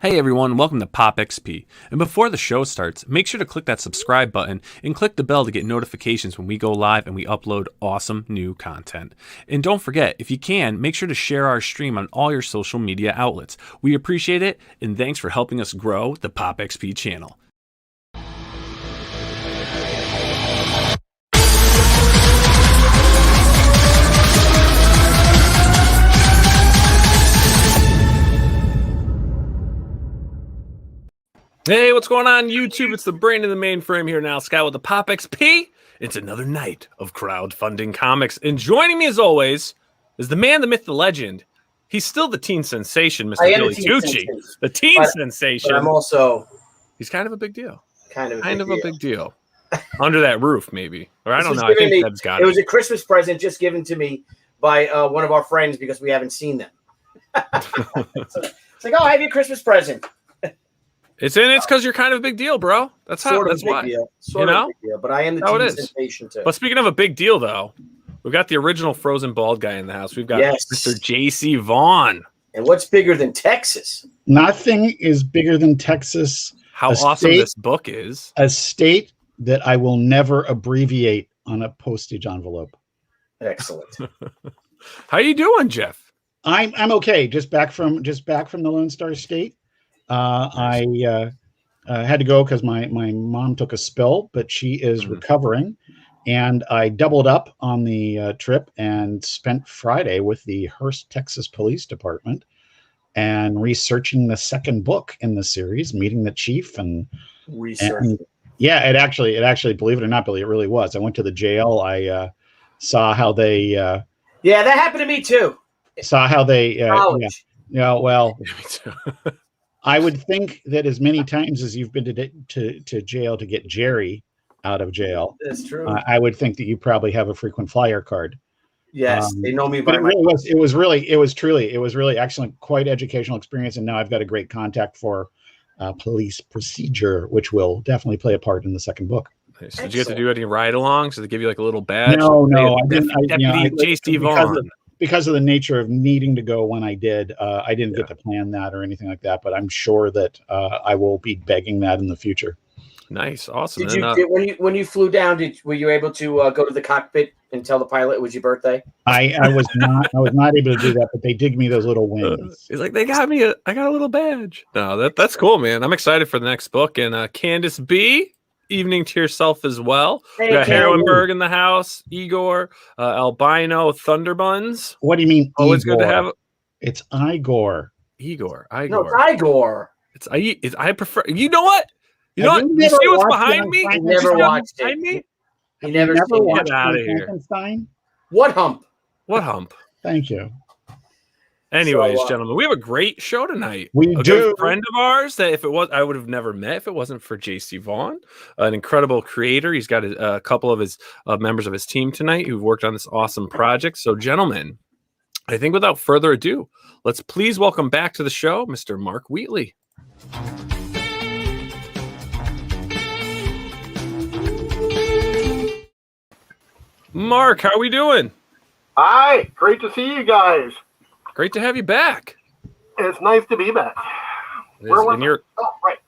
Hey everyone, welcome to Pop XP. And before the show starts, make sure to click that subscribe button and click the bell to get notifications when we go live and we upload awesome new content. And don't forget, if you can, make sure to share our stream on all your social media outlets. We appreciate it, and thanks for helping us grow the Pop XP channel. Hey, what's going on, YouTube? It's the brain in the mainframe here now, Scott with the Pop XP. It's another night of crowdfunding comics. And joining me, as always, is the man, the myth, the legend. He's still the teen sensation, Mr. Billy Tucci. The teen sensation. But I'm also... He's kind of a big deal. Kind of a big deal. Under that roof, maybe. Or I don't know. I think Deb's got it. It was a Christmas present just given to me by one of our friends because we haven't seen them. It's like, oh, I have your Christmas present. It's because you're kind of a big deal, bro. That's how. That's why. Sort of a big deal, but I am the teen sensation too. But speaking of a big deal, though, we've got the original frozen bald guy in the house. We've got Mr. J.C. Vaughn. And what's bigger than Texas? Nothing is bigger than Texas. How awesome this book is! A state that I will never abbreviate on a postage envelope. Excellent. How you doing, Jeff? I'm okay. Just back from the Lone Star State. I had to go because my mom took a spill, but she is recovering, and I doubled up on the trip and spent Friday with the Hearst, Texas Police Department and researching the second book in the series, meeting the chief and researching. Yeah, it actually, believe it or not, Billy, it really was. I went to the jail. I saw how they. Yeah, that happened to me too. Saw how they. Well. Me too. I would think that as many times as you've been to jail to get Jerry out of jail, that's true. I would think that you probably have a frequent flyer card. Yes, they know me by it was really excellent, quite educational experience, and now I've got a great contact for police procedure, which will definitely play a part in the second book. So did you get to do any ride-alongs? Did they give you like a little badge? No, I didn't. Deputy J.C. Vaughn. Because of the nature of needing to go when I did, I didn't get to plan that or anything like that. But I'm sure that I will be begging that in the future. Nice, awesome. When you flew down, were you able to go to the cockpit and tell the pilot it was your birthday? I was not able to do that, but they dig me those little wings. He's like, they got me. I got a little badge. No, that's cool, man. I'm excited for the next book. And Candace B. Evening to yourself as well. Hey, we got Heroinberg in the house, Igor, Albino, Thunderbuns. What do you mean? Always good to have. It's Igor. Igor. No, it's Igor. I prefer. You know what? You see what's behind me? I never watched it. Me? You never watched out of here. Frankenstein? What hump? What hump? Thank you. Anyways, gentlemen, we have a great show tonight. We do. Good friend of ours that I would have never met if it wasn't for J.C. Vaughn, an incredible creator. He's got a couple of his members of his team tonight who've worked on this awesome project. So, gentlemen, I think without further ado, let's please welcome back to the show, Mr. Mark Wheatley. Mark, how are we doing? Hi, great to see you guys. Great to have you back. It's nice to be back. Right.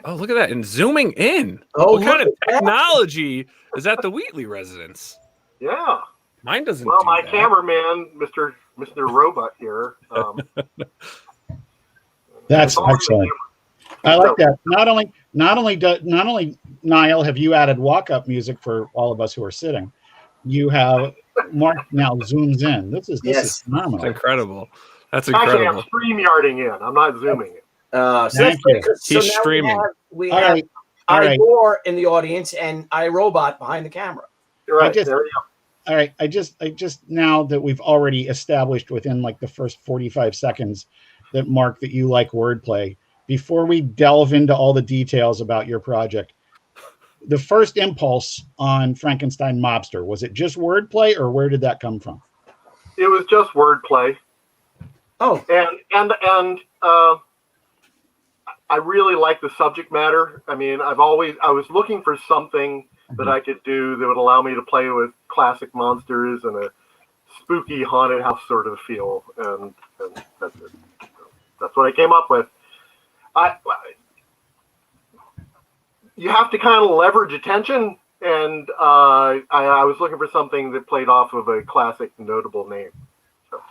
Oh, look at that. And zooming in. Oh, what kind of technology is at the Wheatley residence? Yeah. Mine doesn't. Well, my cameraman, Mr. Robot here. That's excellent. I like that. Not only Nile have you added walk-up music for all of us who are sitting, you have Mark now zooms in. This is phenomenal. That's incredible. That's incredible. incredible. Actually, I'm StreamYarding in. I'm not zooming in. Thank you. He's streaming. We have Igor in the audience and iRobot behind the camera. Right. There we go. All right. I just now that we've already established within like the first 45 seconds that Mark, that you like wordplay, before we delve into all the details about your project, the first impulse on Frankenstein Mobster, was it just wordplay or where did that come from? It was just wordplay. Oh, and I really like the subject matter. I mean, I was looking for something that I could do that would allow me to play with classic monsters and a spooky haunted house sort of feel, and that's it. That's what I came up with. You have to kind of leverage attention, and I was looking for something that played off of a classic, notable name. So.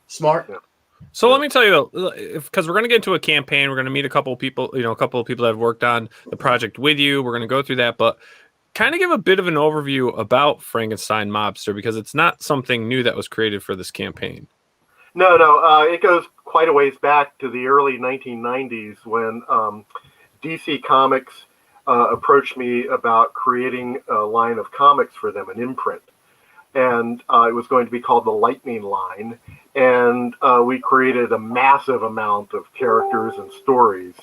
Smart. Yeah. So let me tell you, because we're going to get into a campaign, we're going to meet a couple of people, a couple of people that have worked on the project with you. We're going to go through that, but kind of give a bit of an overview about Frankenstein Mobster, because it's not something new that was created for this campaign. No, it goes quite a ways back to the early 1990s when DC Comics approached me about creating a line of comics for them, an imprint. And it was going to be called the Lightning Line. And we created a massive amount of characters and stories.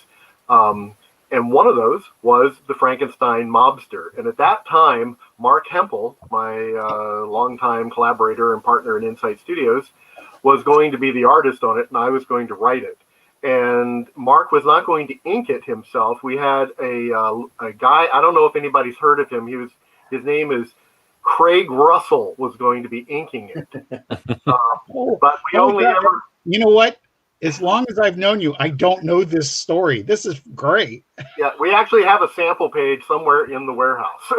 And one of those was the Frankenstein Mobster. And at that time, Mark Hempel, my longtime collaborator and partner in Insight Studios, was going to be the artist on it, and I was going to write it. And Mark was not going to ink it himself. We had a guy, I don't know if anybody's heard of him. His name is Craig Russell, was going to be inking it. But we only ever... You know what? As long as I've known you, I don't know this story. This is great. Yeah, we actually have a sample page somewhere in the warehouse.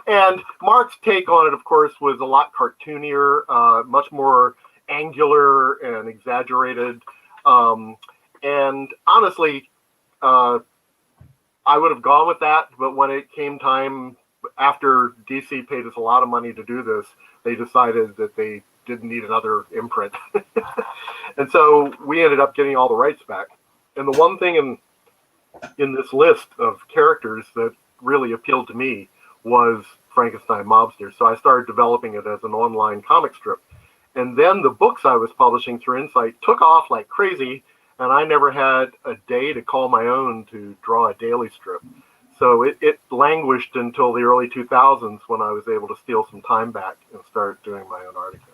And Mark's take on it, of course, was a lot cartoonier, much more angular and exaggerated. And honestly, I would have gone with that. But when it came time, after DC paid us a lot of money to do this, they decided that they didn't need another imprint. And so we ended up getting all the rights back. And the one thing in this list of characters that really appealed to me was Frankenstein Mobster. So I started developing it as an online comic strip. And then the books I was publishing through Insight took off like crazy, and I never had a day to call my own to draw a daily strip. So it languished until the early 2000s when I was able to steal some time back and start doing my own art again.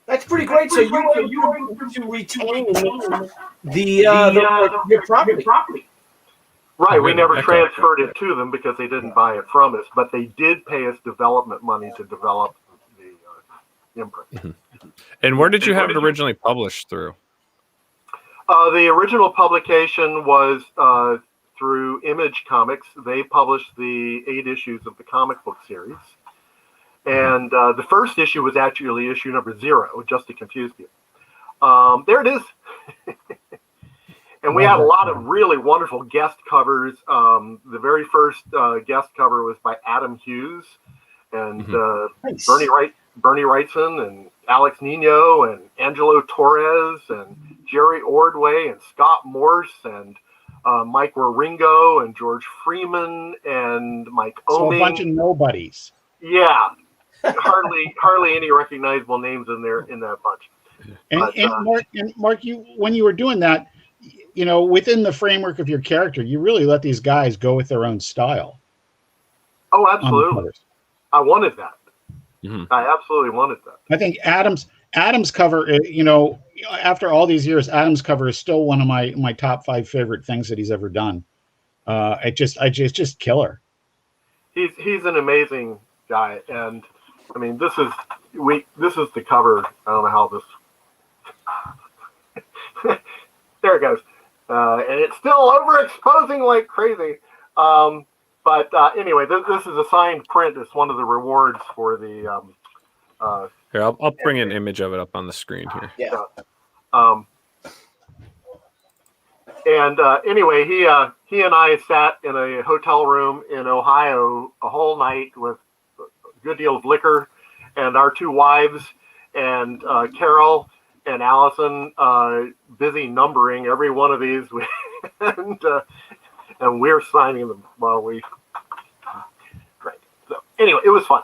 That's pretty great. So you were able to retain your property. Right, we never transferred it to them because they didn't buy it from us, but they did pay us development money to develop the imprint. Mm-hmm. And where did you have it originally published through? The original publication was through Image Comics. They published the 8 issues of the comic book series. And the first issue was actually issue number 0, just to confuse you. There it is. And we had a lot of really wonderful guest covers. The very first guest cover was by Adam Hughes and Nice. Bernie Wrightson and Alex Nino and Angelo Torres and Jerry Ordway and Scott Morse and Mike Waringo and George Freeman and Mike Oming. So a bunch of nobodies. Yeah, hardly any recognizable names in there in that bunch. And Mark, you when you were doing that, within the framework of your character, you really let these guys go with their own style. Oh, absolutely. I wanted that. Mm-hmm. I absolutely wanted that. I think Adam's cover, after all these years, Adam's cover is still one of my top 5 favorite things that he's ever done. It's just killer. He's an amazing guy, and I mean this is the cover. I don't know how this. There it goes, and it's still overexposing like crazy. But anyway, this is a signed print. It's one of the rewards for the. Here, I'll bring an image of it up on the screen here. Yeah. Anyway, he and I sat in a hotel room in Ohio a whole night with a good deal of liquor, and our 2 wives and Carol and Allison busy numbering every one of these, and we're signing them while we. Right. So anyway, it was fun.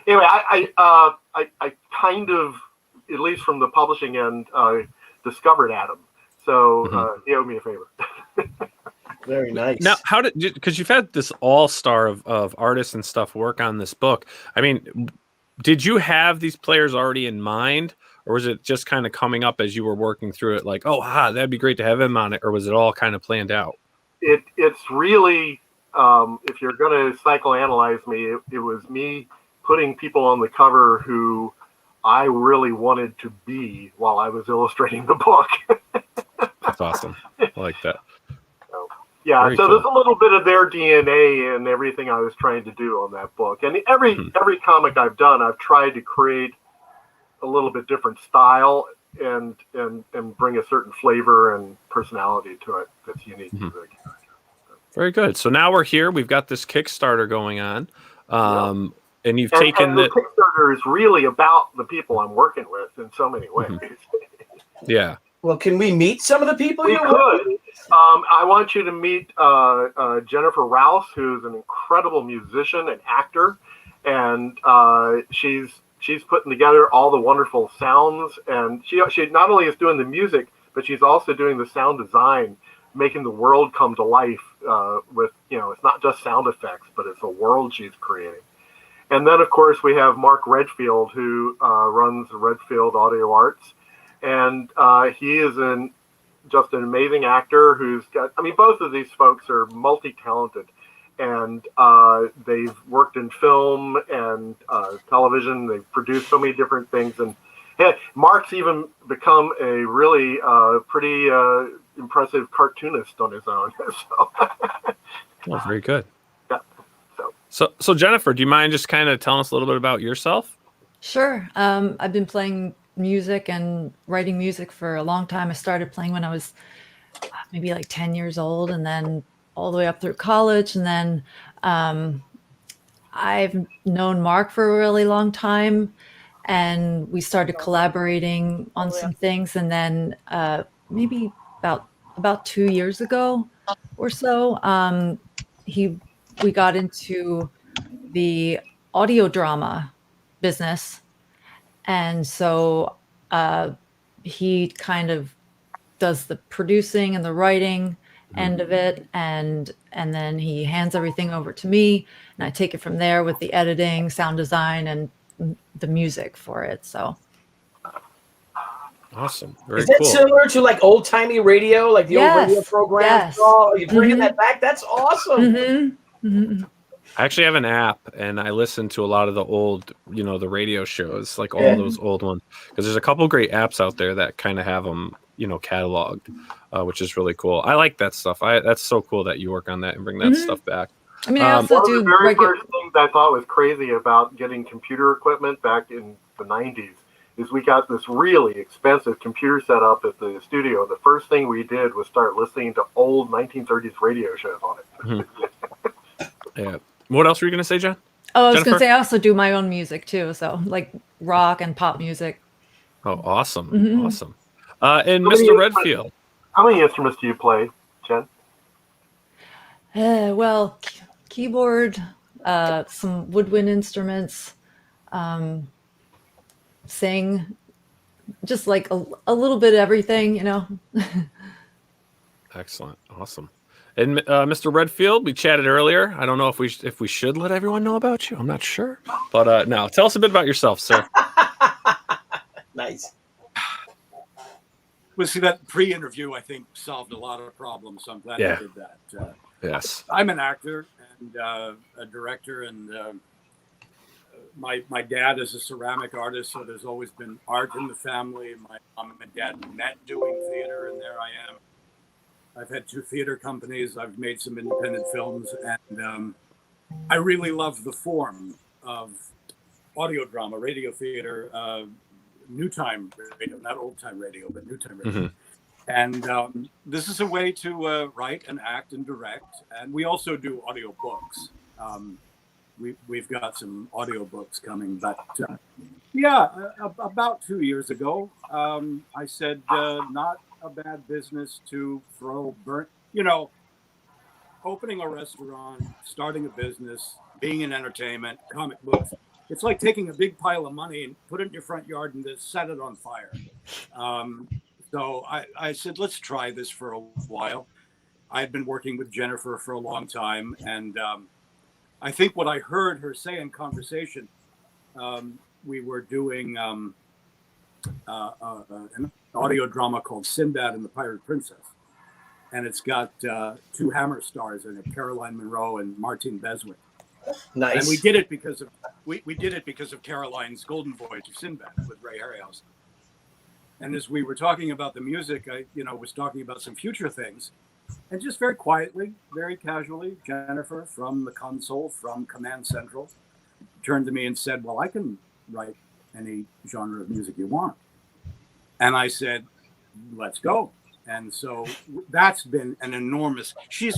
Anyway, I kind of, at least from the publishing end, discovered Adam. So he owed me a favor. Very nice. Now, because you've had this all-star of artists and stuff work on this book. I mean, did you have these players already in mind, or was it just kind of coming up as you were working through it? Like, that'd be great to have him on it, or was it all kind of planned out? It's really, if you're going to psychoanalyze me, it was me putting people on the cover who I really wanted to be while I was illustrating the book. awesome. I like that. Yeah, Very so cool. there's a little bit of their DNA in everything I was trying to do on that book. And every comic I've done, I've tried to create a little bit different style and bring a certain flavor and personality to it that's unique to the character. Very good. So now we're here. We've got this Kickstarter going on. And you've taken the Kickstarter is really about the people I'm working with in so many ways. Yeah. Well, can we meet some of the people We you're could. with? I want you to meet Jennifer Rouse, who's an incredible musician and actor, and she's putting together all the wonderful sounds. And she not only is doing the music, but she's also doing the sound design, making the world come to life with, it's not just sound effects, but it's a world she's creating. And then, of course, we have Mark Redfield, who runs Redfield Audio Arts. And he is just an amazing actor who's got, both of these folks are multi-talented. And they've worked in film and television. They've produced so many different things. And Mark's even become a really pretty impressive cartoonist on his own. Well, very good. Yeah. So Jennifer, do you mind just kind of telling us a little bit about yourself? Sure. I've been playing music and writing music for a long time. I started playing when I was maybe like 10 years old, and then all the way up through college. And then I've known Mark for a really long time, and we started collaborating on some things. And then maybe about 2 years ago or so, we got into the audio drama business. And so he kind of does the producing and the writing end of it, and then he hands everything over to me, and I take it from there with the editing, sound design, and the music for it. So awesome. Very Is that cool. similar to like old timey radio, like the old radio programs? Yes. Oh, you're bringing that back? That's awesome. I actually have an app, and I listen to a lot of the old, the radio shows, like all those old ones, because there's a couple great apps out there that kind of have them, cataloged, which is really cool. I like that stuff. That's so cool that you work on that and bring that stuff back. I also one do of the very first things I thought was crazy about getting computer equipment back in the 90s is we got this really expensive computer set up at the studio. The first thing we did was start listening to old 1930s radio shows on it. Yeah. What else were you going to say, John? Oh, I was going Jennifer? to say I also do my own music too. So like rock and pop music. Oh, awesome. Awesome. And Mr. Redfield. How many instruments do you play, Jen? Well, keyboard, some woodwind instruments, sing, just like a little bit of everything, Excellent. Awesome. And Mr. Redfield, we chatted earlier. I don't know if we should let everyone know about you. I'm not sure. But now, tell us a bit about yourself, sir. Nice. Well, see, that pre-interview, I think, solved a lot of problems. So I'm glad I did that. Yes. I'm an actor and a director, and my dad is a ceramic artist, so there's always been art in the family. My mom and dad met doing theater, and there I am. I've had 2 theater companies. I've made some independent films, and I really love the form of audio drama, radio theater, new time radio, not old time radio, but new time radio. And this is a way to write and act and direct. And we also do audio books. We've got some audio books coming, but about 2 years ago, I said, not a bad business to throw opening a restaurant, starting a business, being in entertainment, comic books. It's like taking a big pile of money and put it in your front yard and just set it on fire. So I said, let's try this for a while. I've been working with Jennifer for a long time, and I think what I heard her say in conversation, we were doing an audio drama called Sinbad and the Pirate Princess. And it's got 2 Hammer stars in it, Caroline Munro and Martine Beswick. Nice. And we did it because of we did it because of Caroline's Golden Voyage of Sinbad with Ray Harryhausen. And as we were talking about the music, I was talking about some future things. And just very quietly, very casually, Jennifer from the console, from Command Central, turned to me and said, well, I can write any genre of music you want. And I said, let's go. And so that's been an enormous, she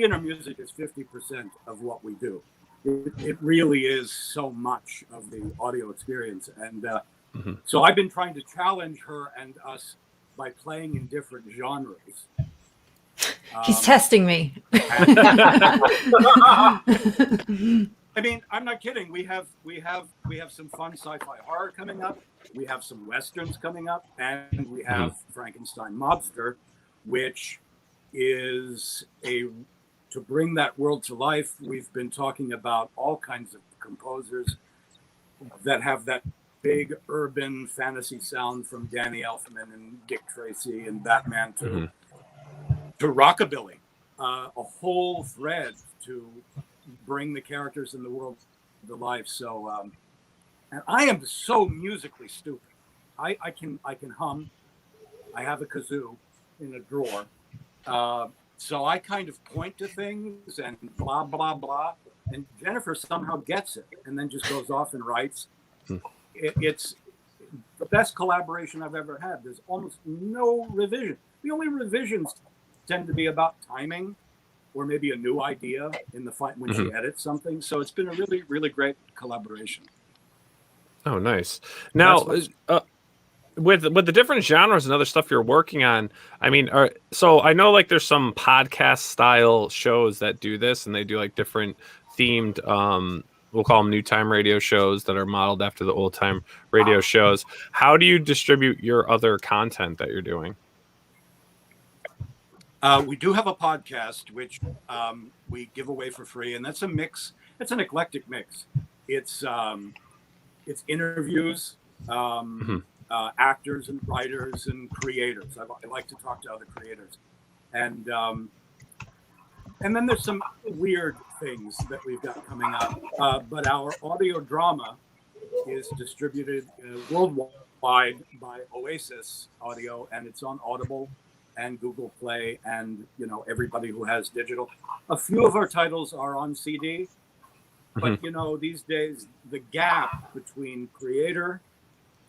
and her music is 50% of what we do. It really is so much of the audio experience. And so I've been trying to challenge her and us by playing in different genres. He's testing me. I mean, I'm not kidding. We have some fun sci-fi horror coming up. We have some westerns coming up, and we have Frankenstein Mobster, which is to bring that world to life. We've been talking about all kinds of composers that have that big urban fantasy sound, from Danny Elfman and Dick Tracy and Batman to rockabilly, a whole thread to bring the characters in the world to life. So, and I am so musically stupid. I can hum. I have a kazoo in a drawer. So I kind of point to things and blah, blah, blah. And Jennifer somehow gets it and then just goes off and writes. It's the best collaboration I've ever had. There's almost no revision. The only revisions tend to be about timing or maybe a new idea in the fight when she edits something. So it's been a really, really great collaboration. Oh, nice. Now, with the different genres and other stuff you're working on, I mean, so I know like there's some podcast style shows that do this, and they do like different themed, we'll call them new time radio shows that are modeled after the old time radio shows. How do you distribute your other content that you're doing? We do have a podcast, which we give away for free, and that's a mix. It's an eclectic mix. It's interviews, actors and writers and creators. I like to talk to other creators, and then there's some weird things that we've got coming up. But our audio drama is distributed worldwide by Oasis Audio, and it's on Audible and Google Play, and everybody who has digital. A few of our titles are on CD, but these days the gap between creator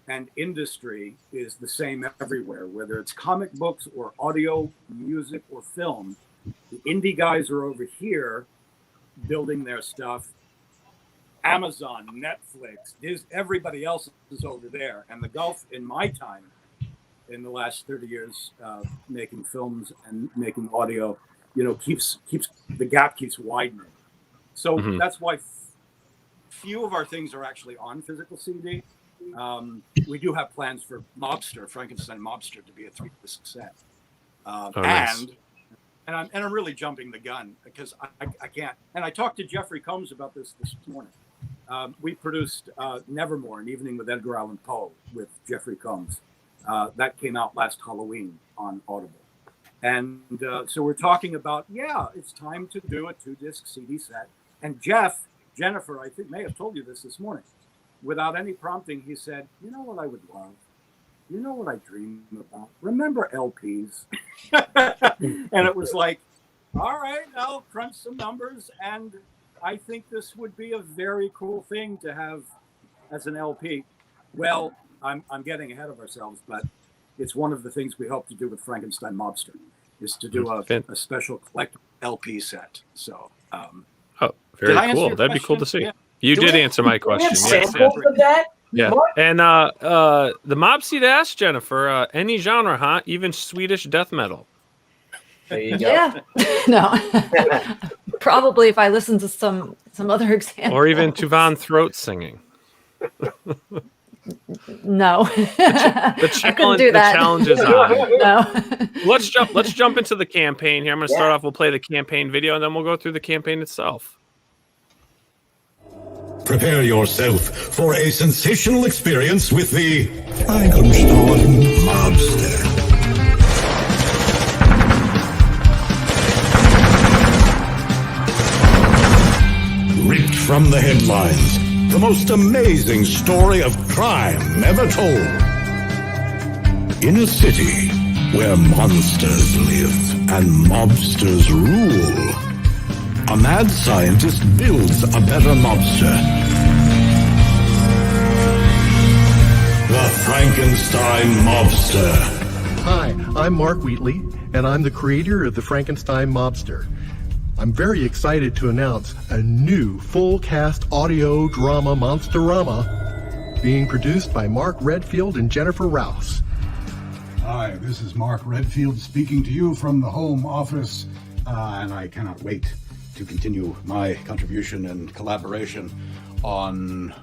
and industry is the same everywhere, whether it's comic books or audio, music, or film. The indie guys are over here building their stuff. Amazon, Netflix, everybody else is over there. And the gulf in my time, in the last 30 years, making films and making audio, keeps the gap keeps widening. So that's why few of our things are actually on physical CD. We do have plans for Frankenstein Mobster, to be a 3 success. Nice. And I'm really jumping the gun because I can't. And I talked to Jeffrey Combs about this morning. We produced Nevermore, An Evening with Edgar Allan Poe, with Jeffrey Combs. That came out last Halloween on Audible. And so we're talking about, it's time to do a 2-disc CD set. And Jennifer, I think, may have told you this morning. Without any prompting, he said, you know what I would love? You know what I dream about? Remember LPs? And it was like, all right, I'll crunch some numbers. And I think this would be a very cool thing to have as an LP. Well, I'm getting ahead of ourselves, but it's one of the things we hope to do with Frankenstein Mobster, is to do a special collectible LP set. So, very cool. That'd be cool to see. Yeah. You did answer my question. Yes. Of that? Yeah. Mark? And the mob seat asked Jennifer, any genre, huh? Even Swedish death metal. There you go. Yeah. No. Probably if I listen to some other example. Or even to Vaughn throat singing. No. I couldn't do that. The challenge is on. No. Let's jump into the campaign here. I'm going to start off. We'll play the campaign video, and then we'll go through the campaign itself. Prepare yourself for a sensational experience with the Frankenstein Mobster. Ripped from the headlines, the most amazing story of crime ever told. In a city where monsters live and mobsters rule, a mad scientist builds a better mobster. The Frankenstein Mobster. Hi, I'm Mark Wheatley, and I'm the creator of the Frankenstein Mobster. I'm very excited to announce a new full-cast audio drama Monsterama being produced by Mark Redfield and Jennifer Rouse. Hi, this is Mark Redfield speaking to you from the home office, and I cannot wait to continue my contribution and collaboration on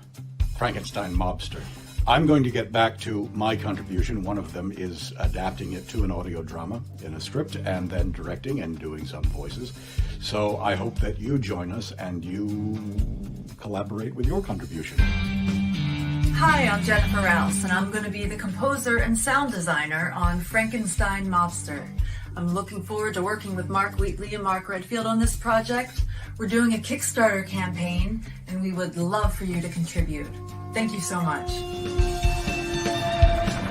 Frankenstein Mobster. I'm going to get back to my contribution. One of them is adapting it to an audio drama in a script and then directing and doing some voices. So I hope that you join us and you collaborate with your contribution. Hi, I'm Jennifer Rouse, and I'm going to be the composer and sound designer on Frankenstein Mobster. I'm looking forward to working with Mark Wheatley and Mark Redfield on this project. We're doing a Kickstarter campaign, and we would love for you to contribute. Thank you so much.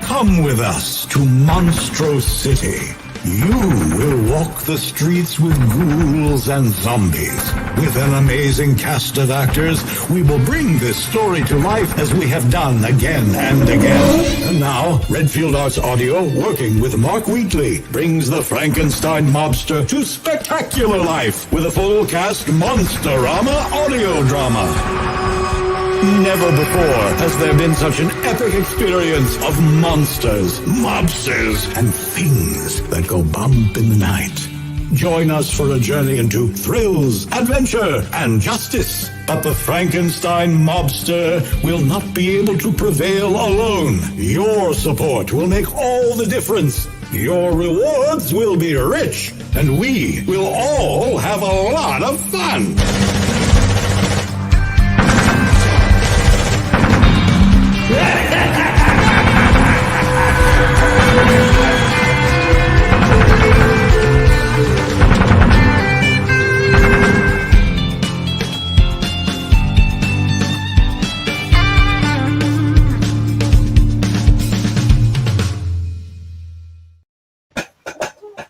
Come with us to Monstro City. You will walk the streets with ghouls and zombies. With an amazing cast of actors, we will bring this story to life as we have done again and again. And now, Redfield Arts Audio, working with Mark Wheatley, brings the Frankenstein Mobster to spectacular life with a full-cast Monsterama audio drama. Never before has there been such an epic experience of monsters, mobsters, and things that go bump in the night. Join us for a journey into thrills, adventure, and justice. But the Frankenstein Mobster will not be able to prevail alone. Your support will make all the difference. Your rewards will be rich, and we will all have a lot of fun.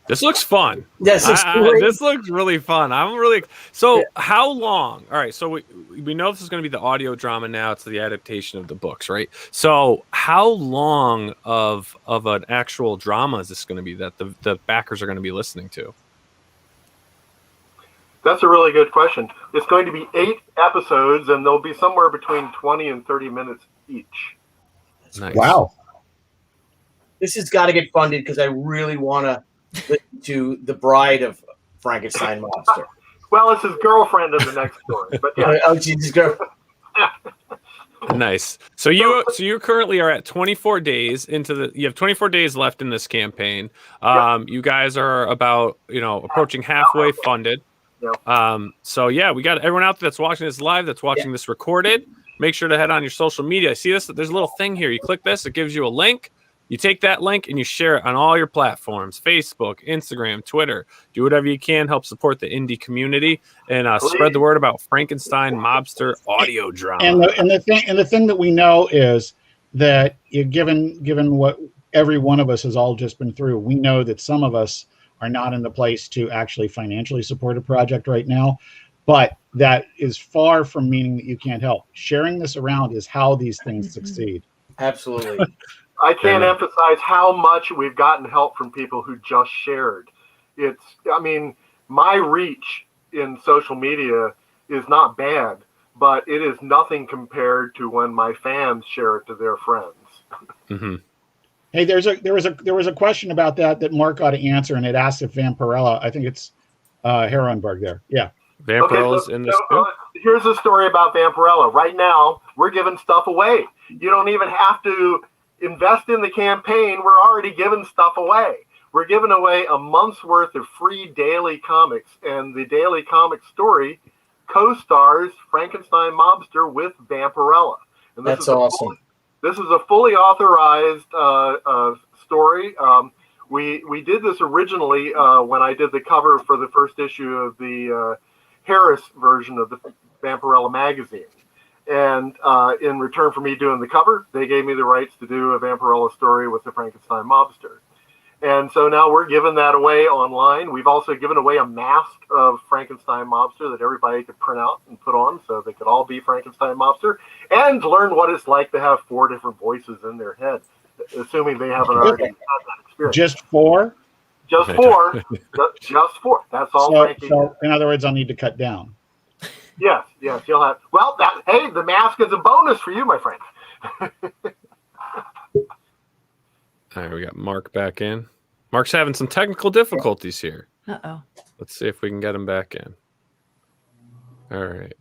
This looks fun. Yes, this looks really fun. I'm really so. Yeah. How long? All right, so we know this is going to be the audio drama now. It's the adaptation of the books, right? So how long of an actual drama is this going to be that the backers are going to be listening to? That's a really good question. It's going to be 8 episodes, and they'll be somewhere between 20 and 30 minutes each. Nice. Wow. This has got to get funded because I really want to listen to the bride of Frankenstein Mobster. Well, it's his girlfriend in the next story, but yeah. Oh, Jesus, girlfriend. Nice. So you currently are at 24 days into the. You have 24 days left in this campaign. You guys are about approaching halfway funded. So yeah, we got everyone out there that's watching this live, that's watching this recorded. Make sure to head on your social media. See this? There's a little thing here. You click this, it gives you a link. You take that link and you share it on all your platforms, Facebook, Instagram, Twitter. Do whatever you can, help support the indie community, and spread the word about Frankenstein Mobster audio drama. And the thing that we know is that given what every one of us has all just been through, we know that some of us are not in the place to actually financially support a project right now, but that is far from meaning that you can't help. Sharing this around is how these things succeed. Absolutely. I can't emphasize how much we've gotten help from people who just shared. My reach in social media is not bad, but it is nothing compared to when my fans share it to their friends. Mm-hmm. Hey, there was a question about that Mark ought to answer, and it asked if Vampirella. I think it's Heronberg there. Yeah. Vampirella's in this. Here's a story about Vampirella. Right now, we're giving stuff away. You don't even have to invest in the campaign. We're already giving stuff away. We're giving away a month's worth of free daily comics, and the daily comic story co-stars Frankenstein Mobster with Vampirella. And that's awesome. This is a fully authorized story. We did this originally when I did the cover for the first issue of the Harris version of the Vampirella magazine. And in return for me doing the cover, they gave me the rights to do a Vampirella story with the Frankenstein Mobster. And so now we're giving that away online. We've also given away a mask of Frankenstein Mobster that everybody could print out and put on so they could all be Frankenstein Mobster and learn what it's like to have 4 different voices in their head, assuming they haven't already had that experience. Just 4? Just 4. Just 4. That's all. So in other words, I'll need to cut down. Yes, you'll have. Well, hey, the mask is a bonus for you, my friend. All right, we got Mark back in. Mark's having some technical difficulties here. Uh-oh. Let's see if we can get him back in. All right.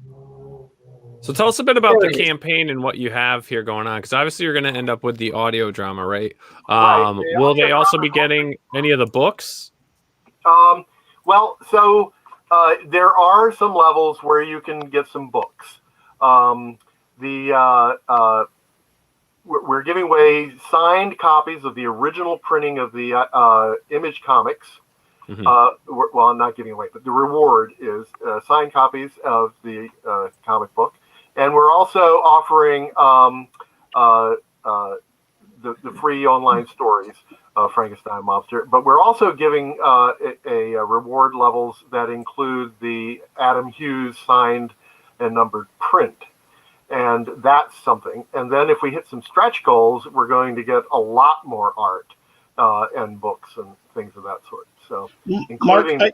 So tell us a bit about the campaign and what you have here going on, because obviously you're going to end up with the audio drama, right? Will they also be getting any of the books? Well, so there are some levels where you can get some books. We're giving away signed copies of the original printing of the Image comics. Mm-hmm. Well, I'm not giving away, but the reward is signed copies of the comic book. And we're also offering the free online stories of Frankenstein Mobster. But we're also giving a reward levels that include the Adam Hughes signed and numbered print. And that's something. And then if we hit some stretch goals, we're going to get a lot more art and books and things of that sort. So, including... Mark,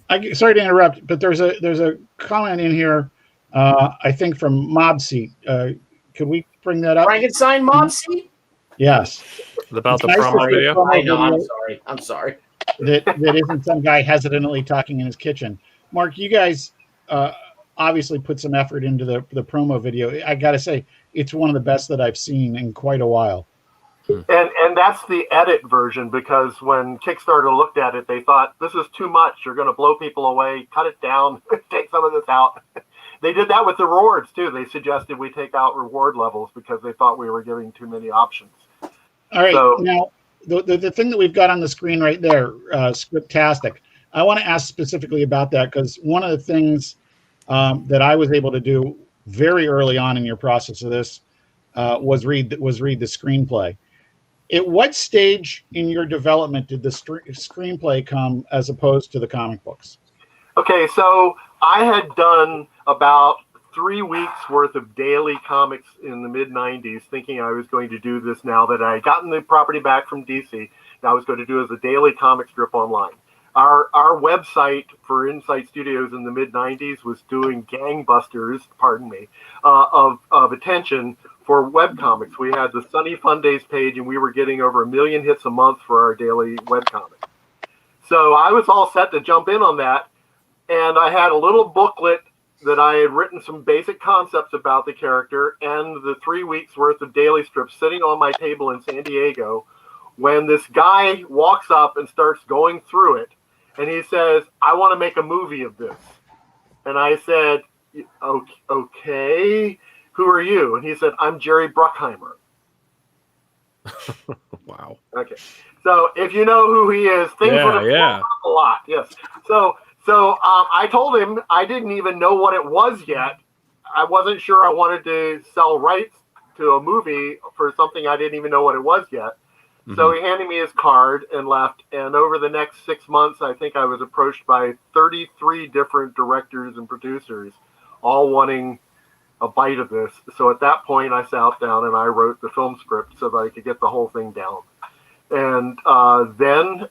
I sorry to interrupt, but there's a comment in here, I think from Mob Seat. Could we bring that up? Frankenstein Mob Seat? Yes. About the promo video? I know, I'm sorry. That isn't some guy hesitantly talking in his kitchen. Mark, you guys obviously put some effort into the promo video. I got to say, it's one of the best that I've seen in quite a while. And that's the edit version, because when Kickstarter looked at it, they thought, this is too much. You're going to blow people away. Cut it down. Take some of this out. They did that with the rewards, too. They suggested we take out reward levels because they thought we were giving too many options. All right. So, now, the thing that we've got on the screen right there, Scriptastic, I want to ask specifically about that, because one of the things that I was able to do very early on in your process of this was read the screenplay. At what stage in your development did the screenplay come as opposed to the comic books? Okay, so I had done about 3 weeks worth of daily comics in the mid-90s, thinking I was going to do this now that I had gotten the property back from DC, and I was going to do it as a daily comic strip online. Our website for Insight Studios in the mid-90s was doing gangbusters, of attention for webcomics. We had the Sunny Fun Days page, and we were getting over 1 million hits a month for our daily webcomic. So I was all set to jump in on that, and I had a little booklet that I had written some basic concepts about the character and the 3 weeks worth of daily strips sitting on my table in San Diego when this guy walks up and starts going through it, and he says, I want to make a movie of this. And I said, okay, who are you? And he said, I'm Jerry Bruckheimer. Wow. Okay. So if you know who he is, things would have blown up a lot. Yes. So I told him I didn't even know what it was yet. I wasn't sure I wanted to sell rights to a movie for something I didn't even know what it was yet. Mm-hmm. So he handed me his card and left. And over the next 6 months, I think I was approached by 33 different directors and producers, all wanting a bite of this. So at that point, I sat down and I wrote the film script so that I could get the whole thing down. And then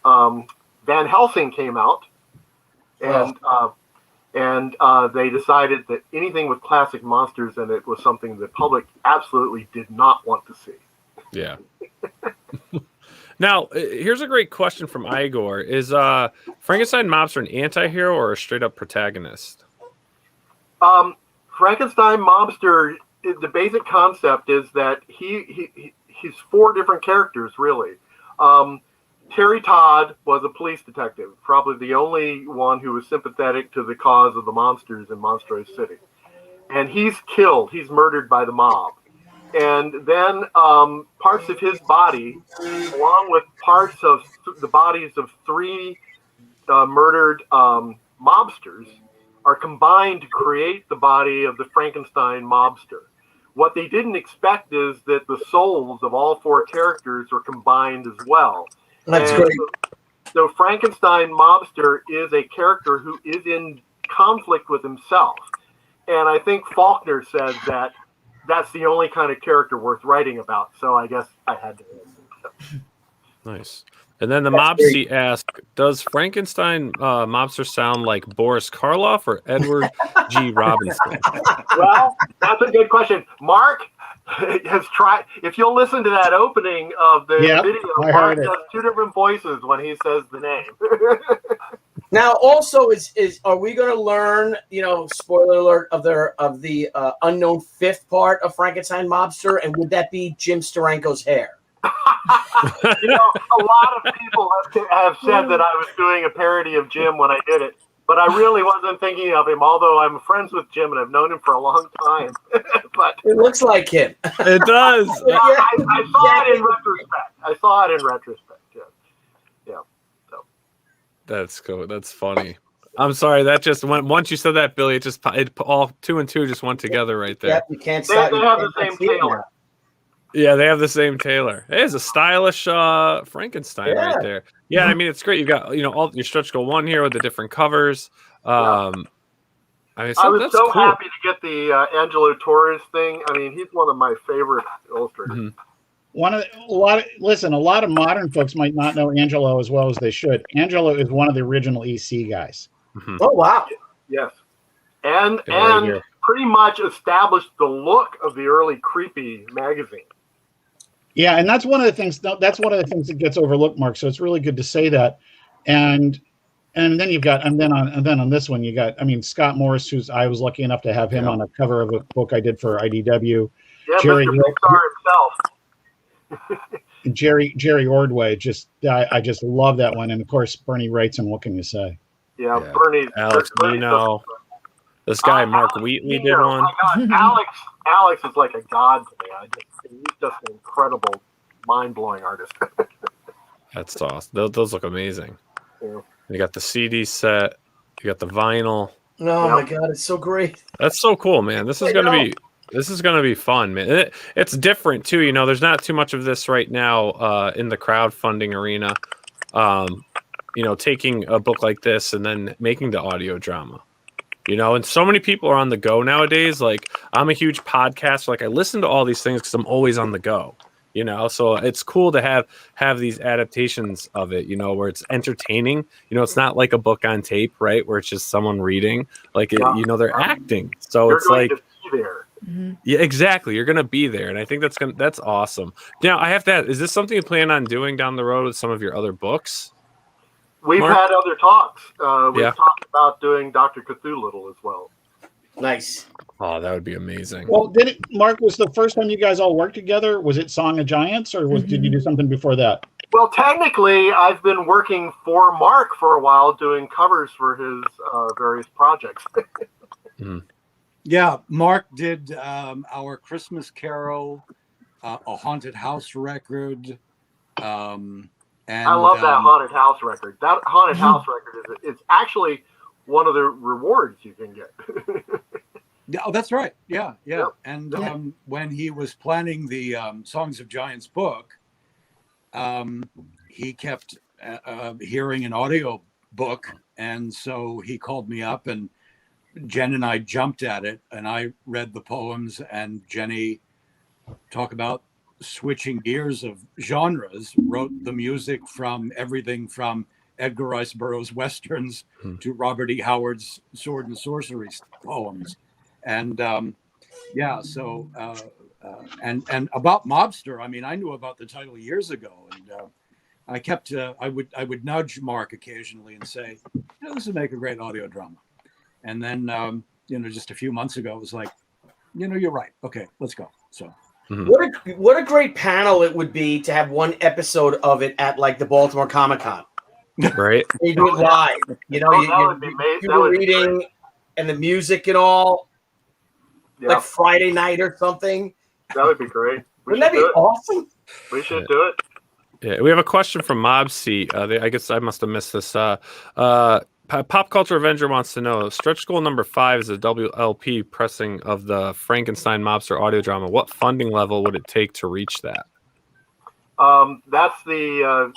Van Helsing came out, and they decided that anything with classic monsters in it was something the public absolutely did not want to see. Yeah. Now, here's a great question from Igor. Is Frankenstein Mobster an anti-hero or a straight-up protagonist? Frankenstein Mobster, the basic concept is that he's 4 different characters, really. Terry Todd was a police detective, probably the only one who was sympathetic to the cause of the monsters in Monstrose City. And he's killed. He's murdered by the mob. And then parts of his body, along with parts of the bodies of 3 murdered mobsters, are combined to create the body of the Frankenstein Mobster. What they didn't expect is that the souls of all 4 characters are combined as well. That's And great. So Frankenstein Mobster is a character who is in conflict with himself. And I think Faulkner said that that's the only kind of character worth writing about. So I guess I had to. Nice. And then the Mobsy asked, does Frankenstein Mobster sound like Boris Karloff or Edward G. Robinson? Well, that's a good question. Mark has tried. If you'll listen to that opening of the video, Mark has 2 different voices when he says the name. Now, also, are we going to learn? Spoiler alert of the unknown 5th part of Frankenstein Mobster, and would that be Jim Steranko's hair? A lot of people have said that I was doing a parody of Jim when I did it, but I really wasn't thinking of him, although I'm friends with Jim and I've known him for a long time. But it looks like him. It does. I saw it in retrospect. Yeah. So. That's cool. That's funny. I'm sorry. That just went. Once you said that, Billy, it all 2 and 2 just went together right there. Yeah, you can't stop. They have the same tailor. Yeah, they have the same tailor. It is a stylish Frankenstein right there. Yeah, I mean, it's great. You got all your stretch goal 1 here with the different covers. I was so happy to get the Angelo Torres thing. I mean, he's one of my favorite illustrators. Mm-hmm. A lot of modern folks might not know Angelo as well as they should. Angelo is one of the original EC guys. Mm-hmm. Oh wow! Yes, and pretty much established the look of the early creepy magazine. Yeah, and that's one of the things. That's one of the things that gets overlooked, Mark. So it's really good to say that. And then you've got, and then on this one you got, Scott Morris, who's I was lucky enough to have him on a cover of a book I did for IDW. Yeah, Jerry Mr. Pixar himself. Jerry Ordway, I just love that one, and of course Bernie Wrights and What Can You Say? Yeah. Bernie. Alex Nino. This guy Mark Wheatley did one. Oh my God, Alex is like a god to me. He's just an incredible, mind-blowing artist. That's awesome. Those look amazing. Yeah. You got the CD set. You got the vinyl. Oh my God, it's so great. That's so cool, man. This is gonna be fun, man. It's different too. There's not too much of this right now in the crowdfunding arena. Taking a book like this and then making the audio drama. And so many people are on the go nowadays. Like, I'm a huge podcaster. Like, I listen to all these things because I'm always on the go. So it's cool to have these adaptations of it, where it's entertaining. It's not like a book on tape, right? Where it's just someone reading. Like, they're acting. So it's like, to be there. Mm-hmm. Yeah, exactly. You're gonna be there, and I think that's awesome. Now, I have to ask: is this something you plan on doing down the road with some of your other books? We've Mark? had other talks. We've talked about doing Dr. Cthulhu as well. Nice. Oh, that would be amazing. Well, Mark, was the first time you guys all worked together? Was it Song of Giants, or did you do something before that? Well, technically, I've been working for Mark for a while, doing covers for his various projects. Yeah, Mark did our Christmas Carol, a haunted house record. And I love that haunted house record. That haunted house record is actually one of the rewards you can get. Yeah, oh, that's right. Yeah. Yep. And when he was planning the Songs of Giants book, he kept hearing an audio book, and so he called me up, and Jen and I jumped at it, and I read the poems, and Jenny talked about switching gears of genres, wrote the music from everything from Edgar Rice Burroughs westerns to Robert E. Howard's Sword and Sorcery poems. And and about Mobster, I knew about the title years ago, and I kept I would nudge Mark occasionally and say, this would make a great audio drama. And then just a few months ago, it was like, you're right. Okay, let's go. So. Mm-hmm. What a great panel it would be to have one episode of it at like the Baltimore Comic-Con. Right. They do it live. You the reading and the music and all. Yeah. Like Friday night or something. That would be great. Wouldn't that be awesome? We should do it. Yeah, we have a question from Mobsy. I guess I must have missed this. Pop Culture Avenger wants to know, stretch goal number 5 is a WLP pressing of the Frankenstein Mobster audio drama. What funding level would it take to reach that? That's the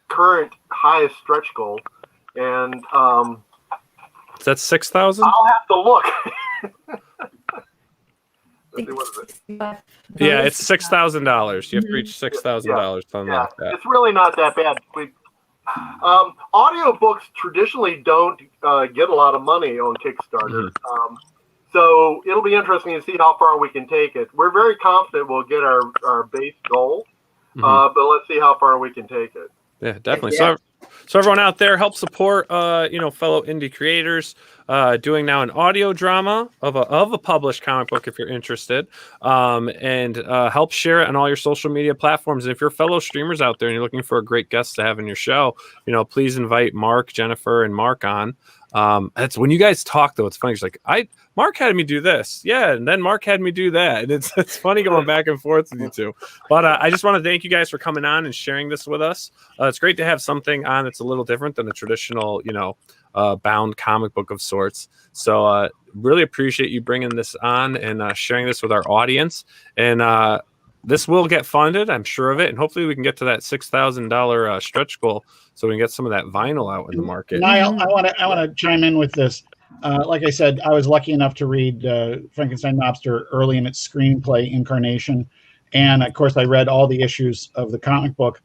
current highest stretch goal. And is that 6,000? I'll have to look. Let's see, what is it? Yeah, it's $6,000. You have to reach $6,000 to unlock that. It's really not that bad. Audiobooks traditionally don't get a lot of money on Kickstarter. So it'll be interesting to see how far we can take it. We're very confident we'll get our base goal, but let's see how far we can take it. Yeah, definitely. So everyone out there, help support fellow indie creators doing now an audio drama of a published comic book if you're interested, and help share it on all your social media platforms. And if you're fellow streamers out there and you're looking for a great guest to have in your show, please invite Mark, Jennifer, and Mark on. That's when you guys talk, though. It's funny. It's like Mark had me do this, and then Mark had me do that, and it's funny going back and forth with you two. But I just want to thank you guys for coming on and sharing this with us. It's great to have something on that's a little different than the traditional, bound comic book of sorts. So really appreciate you bringing this on and sharing this with our audience. And this will get funded, I'm sure of it, and hopefully we can get to that $6,000 stretch goal so we can get some of that vinyl out in the market. Niall, I want to chime in with this. Like I said, I was lucky enough to read Frankenstein Mobster early in its screenplay incarnation, and of course I read all the issues of the comic book.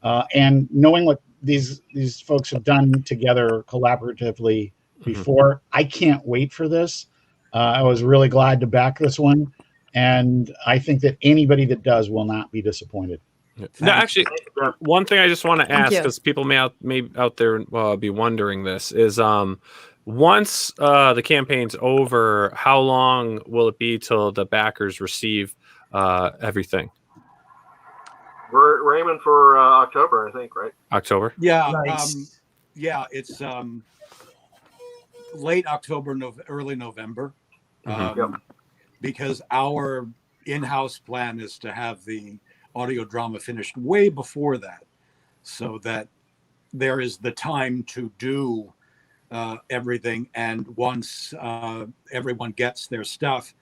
And knowing what these folks have done together collaboratively before, I can't wait for this. I was really glad to back this one. And I think that anybody that does will not be disappointed. No, actually, one thing I just want to ask, because people may out there be wondering this, is once the campaign's over, how long will it be till the backers receive everything? We're aiming for October, I think, right? October? Yeah. Nice. It's late October, early November. Because our in-house plan is to have the audio drama finished way before that, so that there is the time to do everything. And once everyone gets their stuff,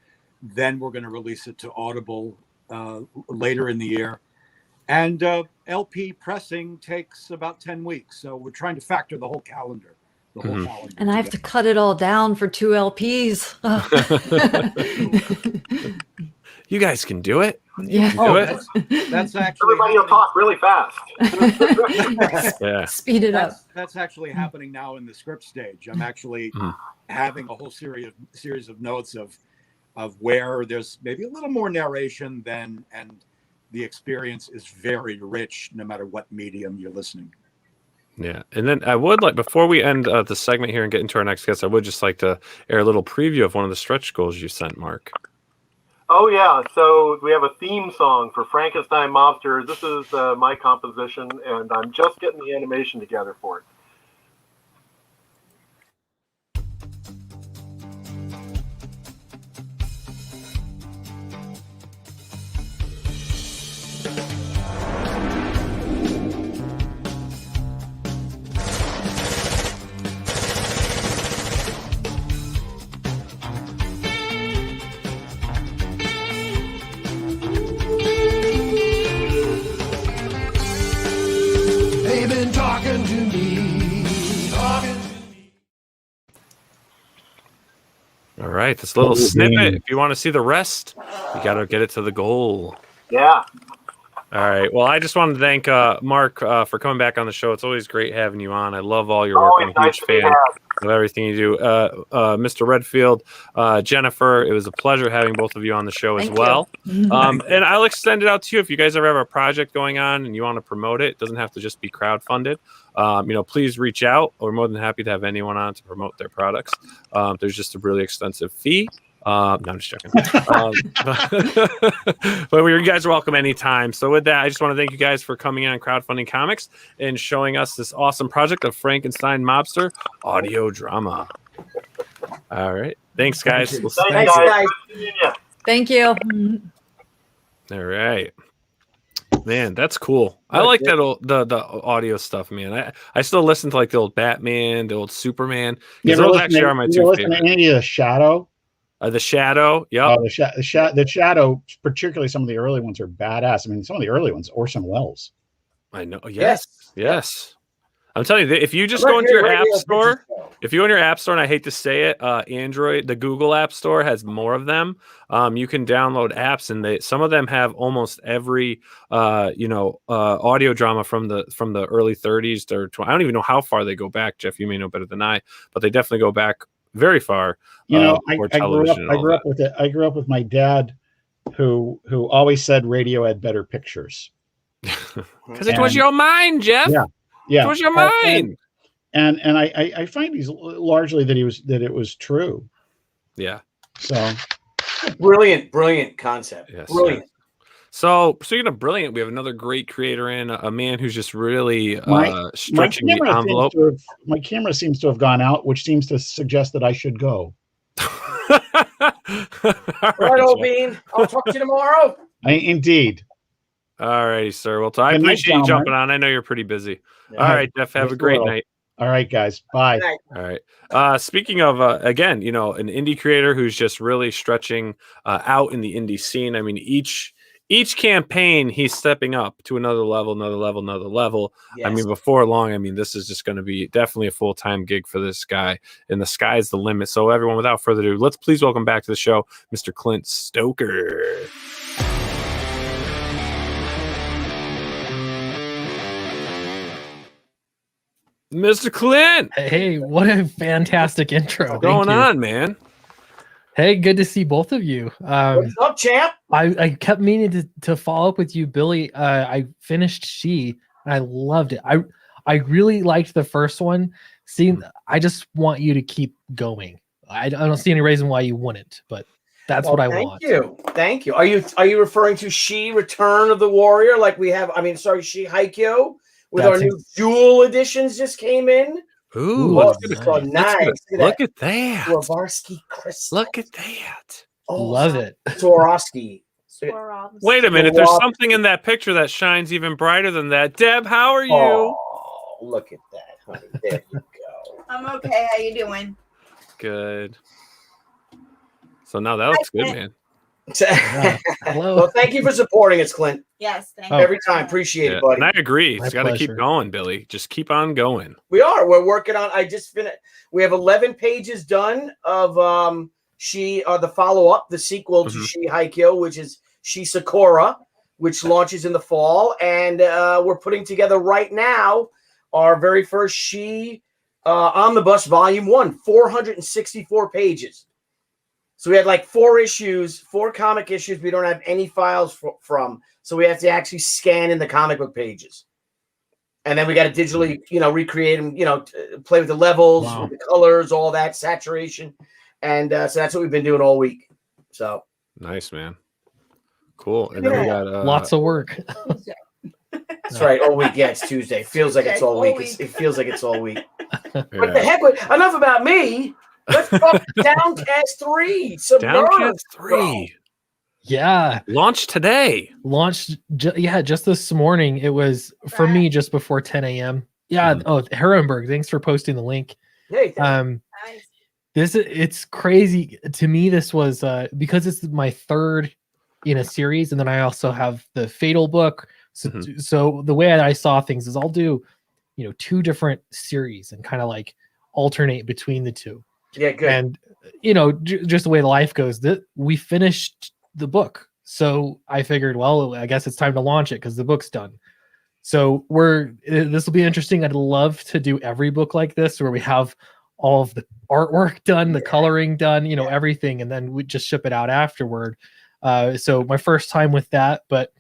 then we're going to release it to Audible later in the year. And LP pressing takes about 10 weeks. So we're trying to factor the whole calendar. And I have to cut it all down for 2 LPs. You guys can do it. Yeah. That's actually everybody will talk really fast. Speed it up. That's actually happening now in the script stage. I'm actually having a whole series of notes of where there's maybe a little more narration and the experience is very rich no matter what medium you're listening. Yeah, and then I would like, before we end the segment here and get into our next guest, I would just like to air a little preview of one of the stretch goals you sent, Mark. Oh, yeah. So we have a theme song for Frankenstein Mobster. This is my composition, and I'm just getting the animation together for it. All right, this little snippet. If you want to see the rest, you got to get it to the goal. Yeah. All right. Well, I just wanted to thank Mark for coming back on the show. It's always great having you on. I love all your work. I'm a huge fan of everything you do. Mr. Redfield, Jennifer, it was a pleasure having both of you on the show as well. And I'll extend it out to you. If you guys ever have a project going on and you want to promote it, it doesn't have to just be crowdfunded. Please reach out. We're more than happy to have anyone on to promote their products. There's just a really extensive fee. No, I'm just joking. But you guys are welcome anytime. So with that, I just want to thank you guys for coming on Crowdfunding Comics and showing us this awesome project of Frankenstein Mobster audio drama. All right. Thanks, guys. Thanks, guys. Thank you. All right. Man, that's cool. I like that old the audio stuff, man. I still listen to like the old Batman, the old Superman. Because those actually are my two favorites. Any of the Shadow? The Shadow, yep. The Shadow, particularly some of the early ones, are badass. I mean, some of the early ones, Orson Welles. I know. Yes. I'm telling you, if you just go into your app store, if you go in your app store, and I hate to say it, Android, the Google App Store has more of them. You can download apps, and some of them have almost every audio drama from the early 30s or I don't even know how far they go back. Jeff, you may know better than I, but they definitely go back very far. I grew up with my dad, who always said radio had better pictures. Because it was your mind, Jeff. Yeah, it was your mind. And I find these largely that it was true. Yeah. So brilliant concept. Yes, brilliant. Yes. So speaking of brilliant, we have another great creator in a man who's just really stretching the envelope. My camera seems to have gone out, which seems to suggest that I should go. All right, old bean. I'll talk to you tomorrow. Indeed. All righty, sir. Well, I appreciate you jumping on. I know you're pretty busy. Yeah. All right, Jeff. Have a great night. All right, guys. Bye. All right. Speaking of, again, an indie creator who's just really stretching out in the indie scene. I mean, each campaign he's stepping up to another level. Yes. I mean, before long, this is just going to be definitely a full-time gig for this guy, and the sky's the limit. So everyone, without further ado, let's please welcome back to the show, Mr. Clint Stoker. Mr. Clint. Hey, what a fantastic intro. What's going on, man? Hey, good to see both of you. What's up, champ? I kept meaning to follow up with you, Billy. I finished She, and I loved it. I really liked the first one. I just want you to keep going. I don't see any reason why you wouldn't, but that's what I want. Thank you. Are you referring to She, Return of the Warrior? Like we have, She Haikyuu? With our new Jewel editions just came in. Ooh, nice. Look at that. Swarovski crystal. Look at that. Love it. Swarovski. Wait a minute. There's something in that picture that shines even brighter than that. Deb, how are you? Oh, look at that, honey. There you go. I'm okay. How you doing? Good. So now that looks good, man. Hello. Well, thank you for supporting us, Clint. Yes, thank you. Every time. Appreciate it, buddy. And I agree. It's got to keep pleasure. going, Billy. Just keep on going. We're working on, I just finished. We have 11 pages done of She, the follow-up, the sequel to She Haikyuu, which is She Sakura, which launches in the fall. And we're putting together right now our very first She Omnibus Volume 1, 464 pages. So we had like 4 comic issues we don't have any files from. So we have to actually scan in the comic book pages. And then we got to digitally, recreate them, play with the levels, with the colors, all that, saturation. And so that's what we've been doing all week. So nice, man. Cool. And then we got lots of work. That's right. All week. Yeah, it's Tuesday. It feels like it's all week. It feels like it's all week. Yeah. What the heck? Enough about me. Let's talk Downcast 3. Submerged. Downcast 3. Yeah. Launched today. Just this morning. It was, for me, just before 10 a.m. Yeah. Oh, Herrenberg, thanks for posting the link. Hey, Nice. It's crazy. To me, this was, because it's my third in a series, and then I also have the Fatal book. So the way I saw things is I'll do, 2 different series and kind of like alternate between the 2. Yeah, good. And just the way life goes, we finished the book, so I figured, well, I guess it's time to launch it because the book's done. So this will be interesting. I'd love to do every book like this, where we have all of the artwork done, the coloring done, everything, and then we just ship it out afterward. So my first time with that, but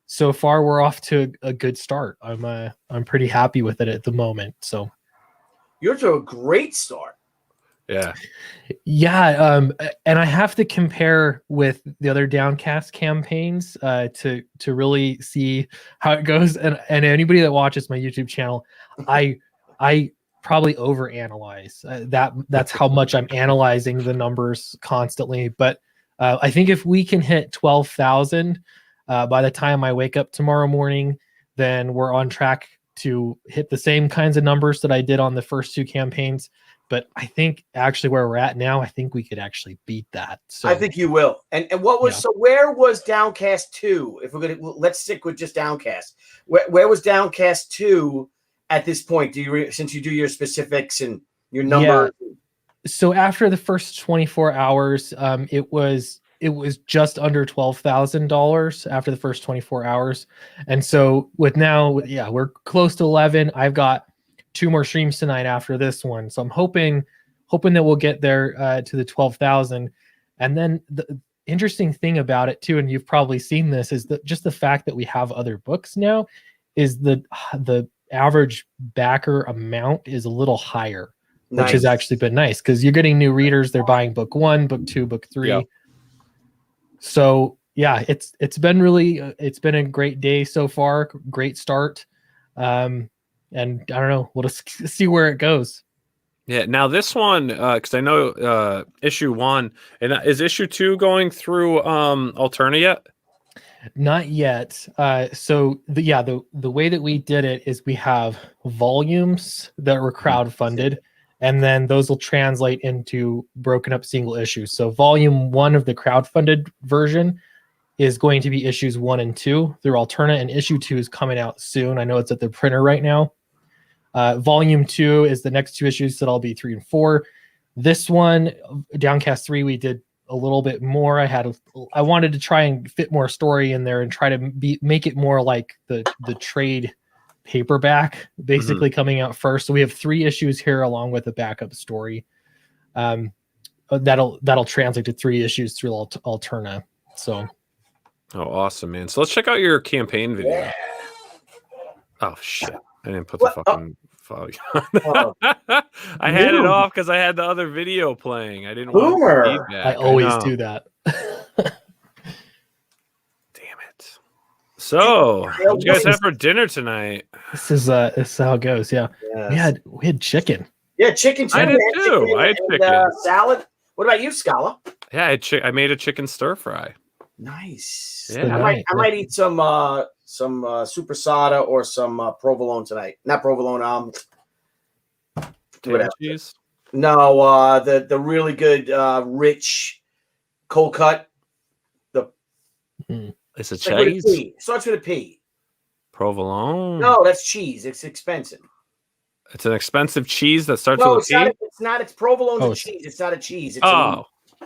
so far we're off to a good start. I'm pretty happy with it at the moment. So you're to a great start. Yeah. And I have to compare with the other Downcast campaigns to really see how it goes. And anybody that watches my YouTube channel, I probably overanalyze. That's how much I'm analyzing the numbers constantly. But I think if we can hit 12,000, By the time I wake up tomorrow morning, then we're on track to hit the same kinds of numbers that I did on the first 2 campaigns. But I think actually where we're at now, I think we could actually beat that. So I think you will. And what was so? Where was Downcast 2? If we're gonna let's stick with just Downcast. Where was Downcast 2 at this point? Do you since you do your specifics and your number? Yeah. So after the first 24 hours, it was just under $12,000 after the first 24 hours. And so with now, we're close to 11. I've got 2 more streams tonight after this one. So I'm hoping that we'll get there to the 12,000. And then the interesting thing about it too, and you've probably seen this, is that just the fact that we have other books now is the average backer amount is a little higher, which has actually been nice because you're getting new readers. They're buying book 1, book 2, book 3. Yep. So yeah, it's been a great day so far. Great start. And I don't know, we'll just see where it goes. Yeah. Now this one, because I know issue 1, and is issue 2 going through Alterna yet? Not yet. So the way that we did it is we have volumes that were crowdfunded, and then those will translate into broken up single issues. So volume 1 of the crowdfunded version is going to be issues 1 and 2 through Alterna, and issue 2 is coming out soon. I know it's at the printer right now. Volume 2 is the next 2 issues that'll be 3 and 4. This one, Downcast 3, we did a little bit more. I wanted to try and fit more story in there and try to make it more like the trade paperback, basically coming out first. So we have 3 issues here along with a backup story. That'll translate to 3 issues through Alterna. So, oh, awesome, man! So let's check out your campaign video. Yeah. Oh shit! I didn't put the fucking volume on. I had it off because I had the other video playing. I didn't want feedback. I always do that. Damn it! So, what you guys have for dinner tonight? This is how it goes. Yeah, yes. we had chicken. Yeah, chicken. I did too. I had chicken. Salad. What about you, Scala? Yeah, I made a chicken stir fry. Nice. Yeah. I might eat some supersada or some provolone tonight. Not provolone. Cheese? No, the really good rich cold cut. It's a cheese. It starts with a P. Provolone. No, that's cheese. It's expensive. It's an expensive cheese that starts with a P. It's not. It's provolone cheese. It's not a cheese. It's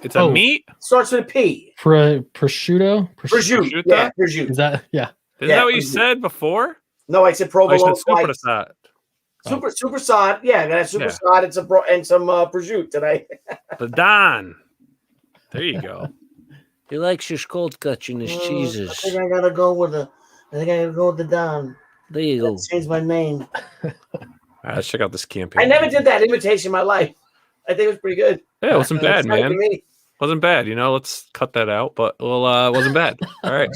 it's a meat. Starts with a P. Prosciutto. Prosciutto. Yeah, prosciutto. Is that Isn't that what you said before? No, I said provolone. Supersad. Supersad. Yeah, I got a supersad and some prosciutto today. The Don. There you go. He likes his cold cuts and his cheeses. I think I gotta go with the Don. There you go. Change my name. All right, let's check out this campaign. I never did that imitation in my life. I think it was pretty good. Yeah, it wasn't bad, man. Wasn't bad. Let's cut that out, but it wasn't bad. All right.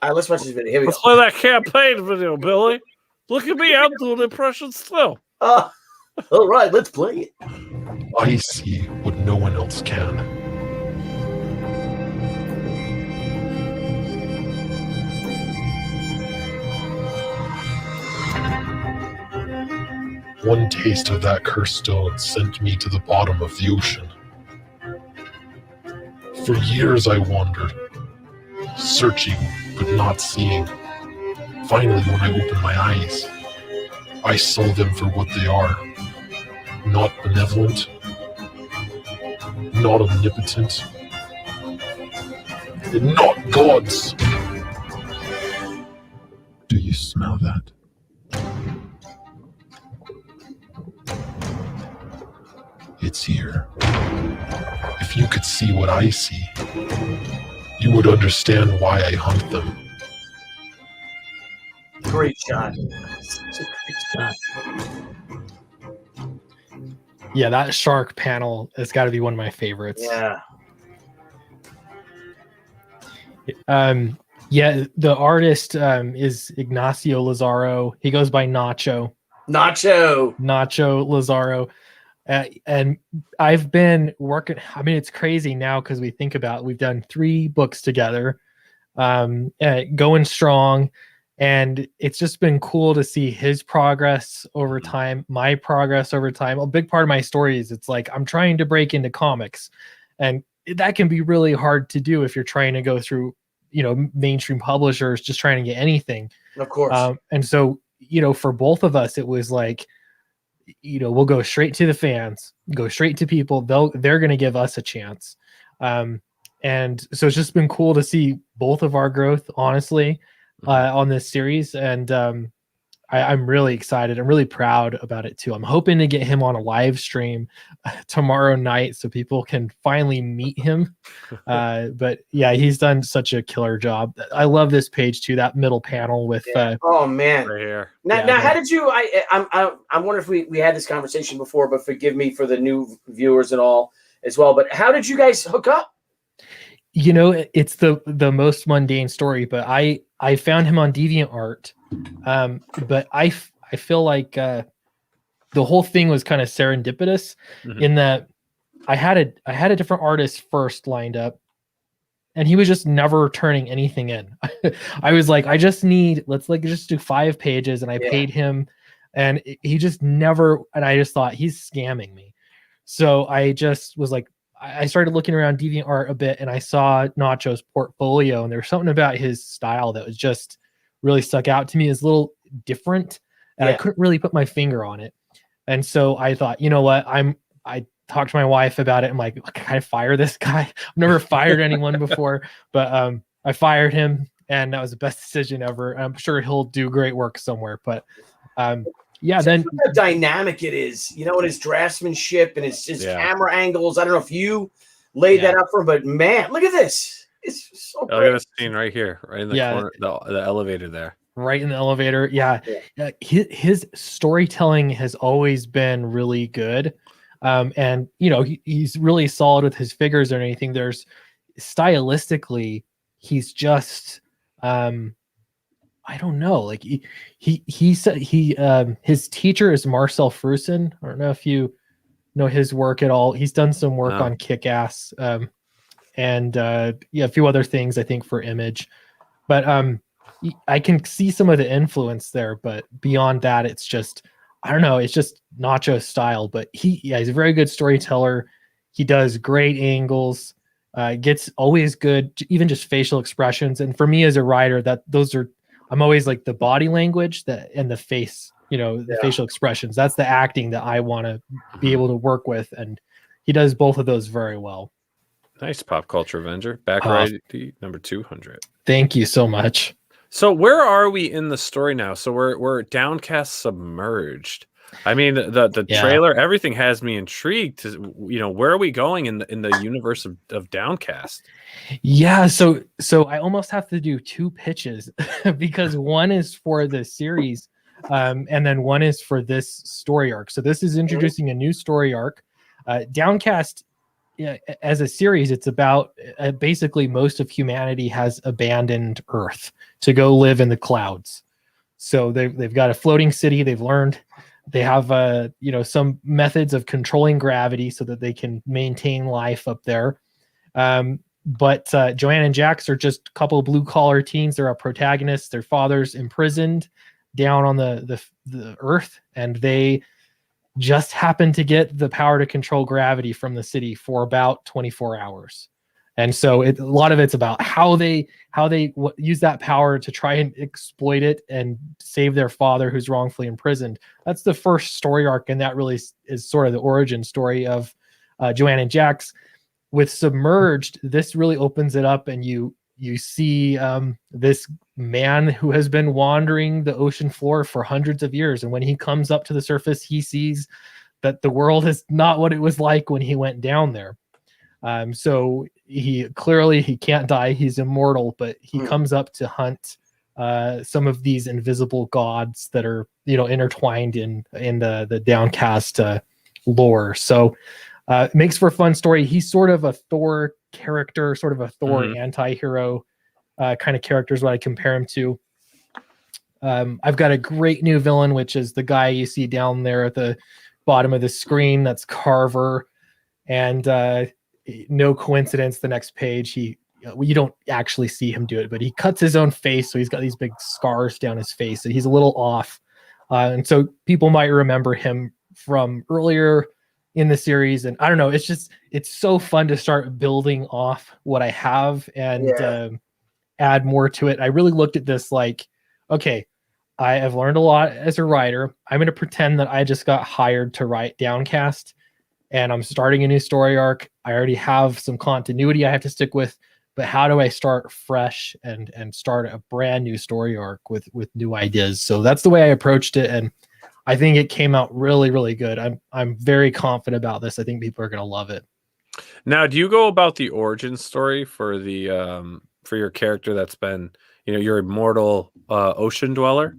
All right, let's watch this video. Here we Let's play that campaign video, Billy. Look at me, I'm doing impressions still. All right, let's play it. I see what no one else can. One taste of that cursed stone sent me to the bottom of the ocean. For years I wandered, searching but not seeing. Finally, when I opened my eyes, I saw them for what they are. Not benevolent, not omnipotent, and not gods. Do you smell that? It's here. If you could see what I see, you would understand why I hunt them. Great shot. Yeah, that shark panel has got to be one of my favorites. Yeah. Yeah, the artist is Ignacio Lazaro. He goes by Nacho Lazaro. And I've been working, I mean, it's crazy now because we think about, we've done 3 books together. going strong. And it's just been cool to see his progress over time, my progress over time. A big part of my story is it's like I'm trying to break into comics, and that can be really hard to do if you're trying to go through, mainstream publishers just trying to get anything. Of course. And so, for both of us, it was like, we'll go straight to the fans, go straight to people. They're going to give us a chance. And so it's just been cool to see both of our growth, honestly, on this series. And I'm really excited. I'm really proud about it too. I'm hoping to get him on a live stream tomorrow night so people can finally meet him. But yeah, he's done such a killer job. I love this page too, that middle panel with oh man, right here. Now how did you I wonder if we had this conversation before, but forgive me for the new viewers and all as well, but how did you guys hook up? It's the most mundane story, but I found him on DeviantArt. But I feel like the whole thing was kind of serendipitous in that I had a different artist first lined up, and he was just never turning anything in. I was like, let's just do 5 pages, and I paid him, and he just never. And I just thought he's scamming me. So I just was like, I started looking around DeviantArt a bit, and I saw Nacho's portfolio, and there was something about his style that was just really stuck out to me as a little different, and I couldn't really put my finger on it. And so I thought, you know what? I talked to my wife about it. I'm like, can I fire this guy? I've never fired anyone before, but I fired him, and that was the best decision ever. I'm sure he'll do great work somewhere, but then how dynamic it is, and his draftsmanship and his camera angles. I don't know if you laid that up for him, but man, look at this. It's so look at this scene right here, right in the corner, the elevator there. Right in the elevator. Yeah. His storytelling has always been really good. And he's really solid with his figures or anything. There's stylistically, he's just I don't know. Like he said his teacher is Marcel Frusin. I don't know if you know his work at all. He's done some work on Kick-Ass, and a few other things I think for Image. But I can see some of the influence there. But beyond that, it's just I don't know. It's just Nacho's style. But he's a very good storyteller. He does great angles. Gets always good, even just facial expressions. And for me as a writer, I'm always like the body language and the face, the facial expressions. That's the acting that I want to be able to work with. And he does both of those very well. Nice Pop Culture Avenger. Back variety number 200. Thank you so much. So where are we in the story now? So we're Downcast Submerged. I mean, the trailer, everything has me intrigued to, where are we going in the universe of Downcast? Yeah. So I almost have to do 2 pitches because one is for the series, and then one is for this story arc. So this is introducing a new story arc. Downcast, as a series, it's about basically most of humanity has abandoned Earth to go live in the clouds. So they've got a floating city. They've learned. They have, some methods of controlling gravity so that they can maintain life up there. But Joanne and Jax are just a couple of blue-collar teens. They're our protagonists. Their father's imprisoned down on the Earth, and they just happen to get the power to control gravity from the city for about 24 hours. And so a lot of it's about how they use that power to try and exploit it and save their father who's wrongfully imprisoned. That's the first story arc, and that really is sort of the origin story of Joanne and Jax. With Submerged, this really opens it up, and you see this man who has been wandering the ocean floor for hundreds of years, and when he comes up to the surface, he sees that the world is not what it was like when he went down there. So he can't die. He's immortal, but he comes up to hunt some of these invisible gods that are, intertwined in the Downcast lore. So it makes for a fun story. He's sort of a Thor character, sort of a Thor anti-hero kind of character is what I compare him to. I've got a great new villain, which is the guy you see down there at the bottom of the screen. That's Carver. And no coincidence, the next page, you don't actually see him do it, but he cuts his own face, so he's got these big scars down his face, and he's a little off. And so people might remember him from earlier in the series, and I don't know, it's so fun to start building off what I have and add more to it. I really looked at this like, okay, I have learned a lot as a writer. I'm going to pretend that I just got hired to write Downcast, and I'm starting a new story arc. I already have some continuity I have to stick with, but how do I start fresh and start a brand new story arc with new ideas? So that's the way I approached it, and I think it came out really, really good. I'm very confident about this. I think people are going to love it. Now, do you go about the origin story for the for your character that's been, your immortal ocean dweller?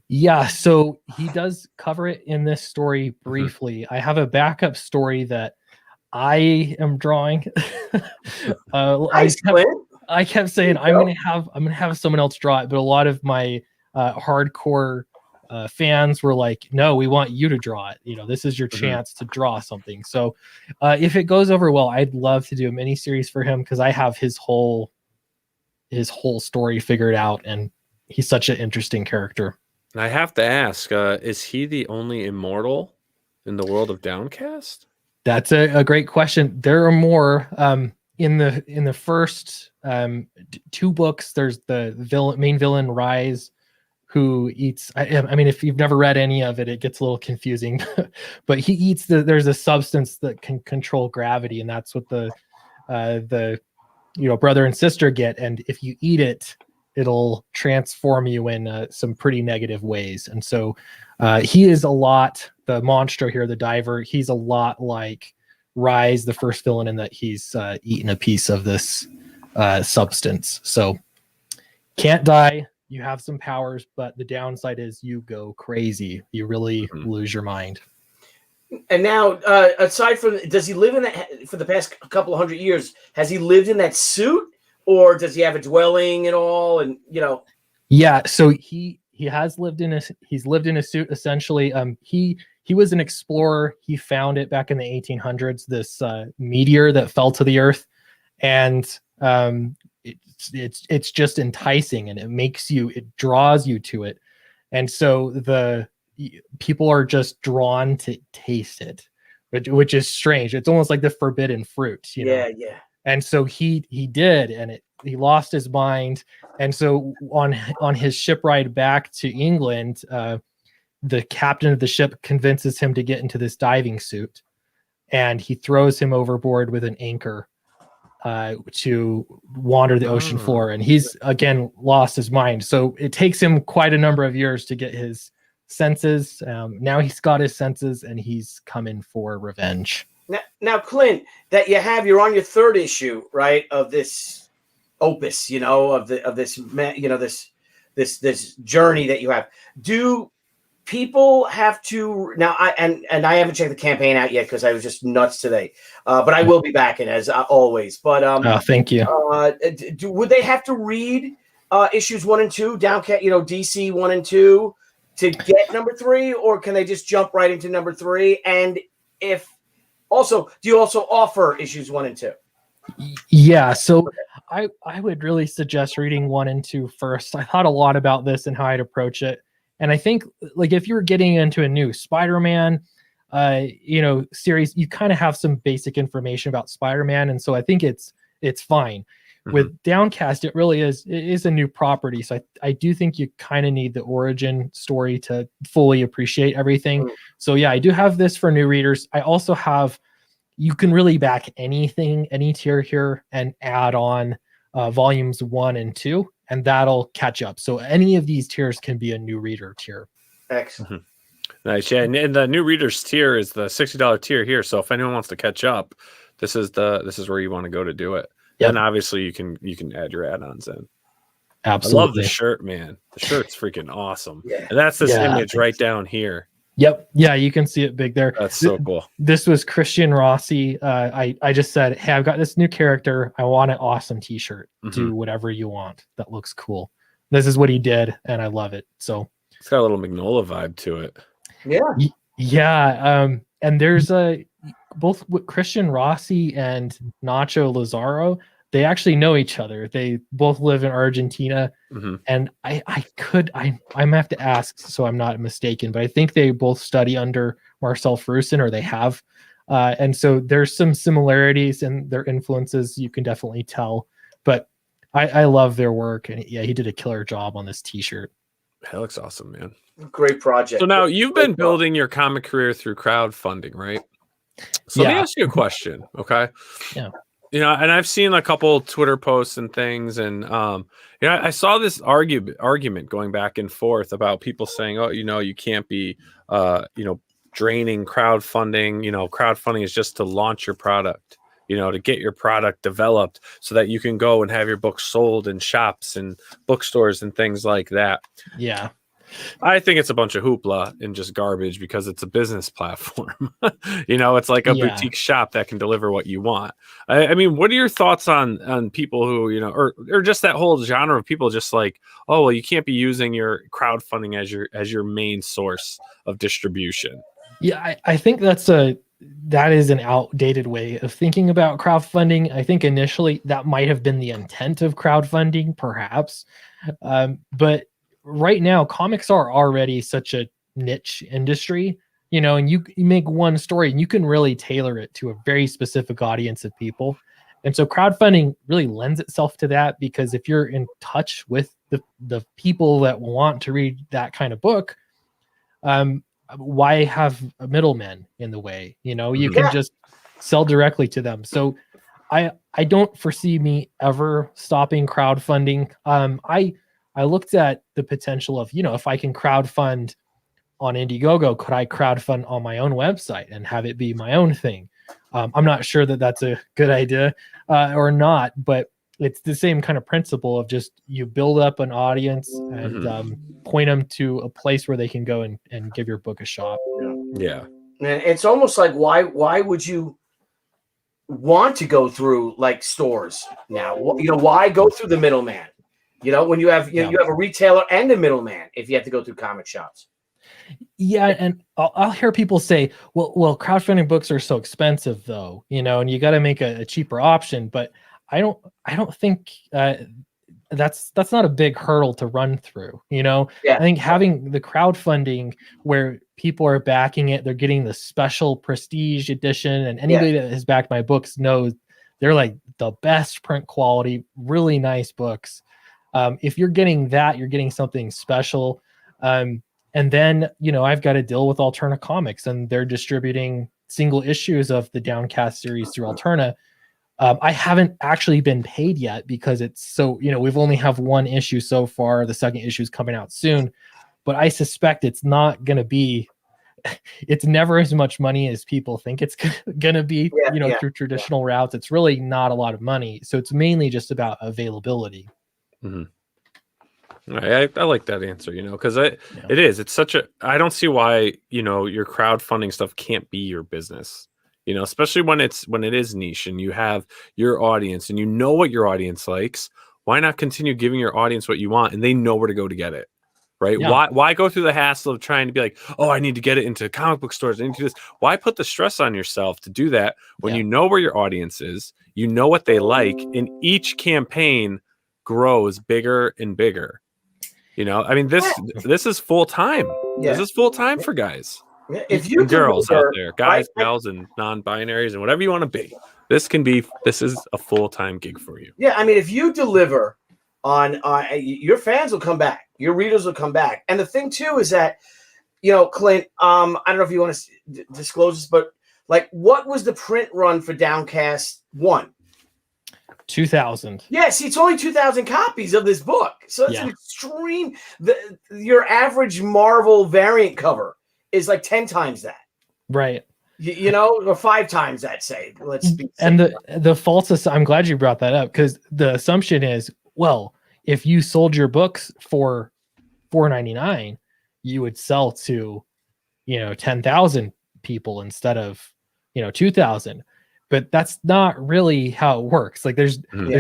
Yeah, so he does cover it in this story briefly. I have a backup story that I am drawing. I kept saying I'm gonna have someone else draw it, but a lot of my hardcore fans were like, "No, we want you to draw it. This is your chance to draw something." So if it goes over well, I'd love to do a mini series for him because I have his whole story figured out, and he's such an interesting character. And I have to ask, is he the only immortal in the world of Downcast? That's a great question. There are more. In the first 2 books, there's the main villain Rise, who eats. I mean, if you've never read any of it, it gets a little confusing. But he eats there's a substance that can control gravity, and that's what the brother and sister get. And if you eat it, it'll transform you in some pretty negative ways. And so he is a lot, the monster here, the diver, he's a lot like Rise, the first villain, in that he's eaten a piece of this substance. So can't die. You have some powers, but the downside is you go crazy. You really lose your mind. And now, aside from, does he live in that for the past couple of 100 years? Has he lived in that suit? Or does he have a dwelling and all? And yeah, so he's lived in a suit essentially. He was an explorer. He found it back in the 1800s. This meteor that fell to the earth, and it's just enticing, and it draws you to it, and so the people are just drawn to taste it, which is strange. It's almost like the forbidden fruit, Yeah. And so he did, and he lost his mind. And so on his ship ride back to England, the captain of the ship convinces him to get into this diving suit, and he throws him overboard with an anchor to wander the ocean floor. And he's again lost his mind. So it takes him quite a number of years to get his senses. Now he's got his senses, and he's coming for revenge. Now, Clint, that you're on your 3rd issue, right, of this opus, this journey that you have. Do people have to now? I haven't checked the campaign out yet because I was just nuts today, but I will be back in as always. But thank you. Would they have to read issues 1 and 2, Downcast, DC 1 and 2, to get number 3, or can they just jump right into number 3? And if also, do you also offer issues 1 and 2? Yeah, so I would really suggest reading 1 and 2 first. I thought a lot about this and how I'd approach it. And I think, like, if you're getting into a new Spider-Man, series, you kind of have some basic information about Spider-Man, and so I think it's fine. With Downcast, it is a new property, so I do think you kind of need the origin story to fully appreciate everything. So yeah, I do have this for new readers. I also have, you can really back anything, any tier here, and add on volumes 1 and 2, and that'll catch up. So any of these tiers can be a new reader tier. Excellent. Nice. Yeah, and the new readers tier is the $60 tier here. So if anyone wants to catch up, this is where you want to go to do it. Yep. And obviously you can add your add-ons in. Absolutely. I love the shirt, man. The shirt's freaking awesome. Yeah. And that's this image right down here. Yep. Yeah, you can see it big there. That's so cool. This was Christian Rossi. I just said, hey, I've got this new character. I want an awesome t-shirt. Do whatever you want. That looks cool. This is what he did, and I love it. So it's got a little Magnolia vibe to it. Yeah. Yeah. And there's both with Christian Rossi and Nacho Lazaro, they actually know each other. They both live in Argentina, and I'm gonna have to ask so I'm not mistaken, but I think they both study under Marcel Frusen, or they have, and so there's some similarities in their influences. You can definitely tell, but I love their work, and yeah, he did a killer job on this T-shirt. That looks awesome, man. Great project. So now you've been building your comic career through crowdfunding, right? So let me ask you a question, okay? Yeah. You know, and I've seen a couple Twitter posts and things, and I saw this argument going back and forth about people saying, "Oh, you can't be, draining crowdfunding. Crowdfunding is just to launch your product, to get your product developed so that you can go and have your book sold in shops and bookstores and things like that." Yeah. I think it's a bunch of hoopla and just garbage because it's a business platform. It's like a boutique shop that can deliver what you want. I mean, what are your thoughts on people who, or just that whole genre of people just like, oh, well, you can't be using your crowdfunding as your main source of distribution? Yeah, I think that is an outdated way of thinking about crowdfunding. I think initially that might have been the intent of crowdfunding, perhaps. But right now, comics are already such a niche industry, and you make one story and you can really tailor it to a very specific audience of people. And so crowdfunding really lends itself to that, because if you're in touch with the people that want to read that kind of book, why have middlemen in the way? You can just sell directly to them. So I don't foresee me ever stopping crowdfunding. I looked at the potential of, if I can crowdfund on Indiegogo, could I crowdfund on my own website and have it be my own thing? I'm not sure that that's a good idea or not, but it's the same kind of principle of just you build up an audience and point them to a place where they can go and give your book a shot. Yeah. And it's almost like, why would you want to go through like stores now? Why go through the middleman? When you have you have a retailer and a middleman, if you have to go through comic shops. Yeah, and I'll hear people say, well, crowdfunding books are so expensive, though, and you got to make a cheaper option. But I don't think that's not a big hurdle to run through. I think having the crowdfunding where people are backing it, they're getting the special prestige edition, and anybody that has backed my books knows they're like the best print quality, really nice books. If you're getting that, you're getting something special. And then, I've got to deal with Alterna Comics, and they're distributing single issues of the Downcast series through Alterna. I haven't actually been paid yet because it's so, we've only have one issue so far. The second issue is coming out soon, but I suspect it's not going to be, it's never as much money as people think it's going to be, through traditional routes. It's really not a lot of money. So it's mainly just about availability. Mm-hmm. I like that answer, because it's such a, I don't see why, your crowdfunding stuff can't be your business, especially when it is niche and you have your audience and what your audience likes. Why not continue giving your audience what you want and they know where to go to get it, right? Yeah. Why go through the hassle of trying to be like, oh, I need to get it into comic book stores. I need to do this. Why put the stress on yourself to do that when you know where your audience is, what they like, and each campaign grows bigger and bigger. I mean, this is full time. Yeah. This is full time for guys. If you girls out there, guys, gals, and non-binaries, and whatever you want to be, this is a full time gig for you. Yeah, I mean, if you deliver on your fans will come back, your readers will come back, and the thing too is that Clint, I don't know if you want to disclose this, but like, what was the print run for Downcast 1? 2,000. Yeah, see, it's only 2,000 copies of this book, so it's an extreme. Your average Marvel variant cover is like 10 times that, right? Or 5 times that. Say, let's be. And the false. I'm glad you brought that up, because the assumption is, well, if you sold your books for $4.99, you would sell to 10,000 people instead of 2,000. But that's not really how it works. Like there's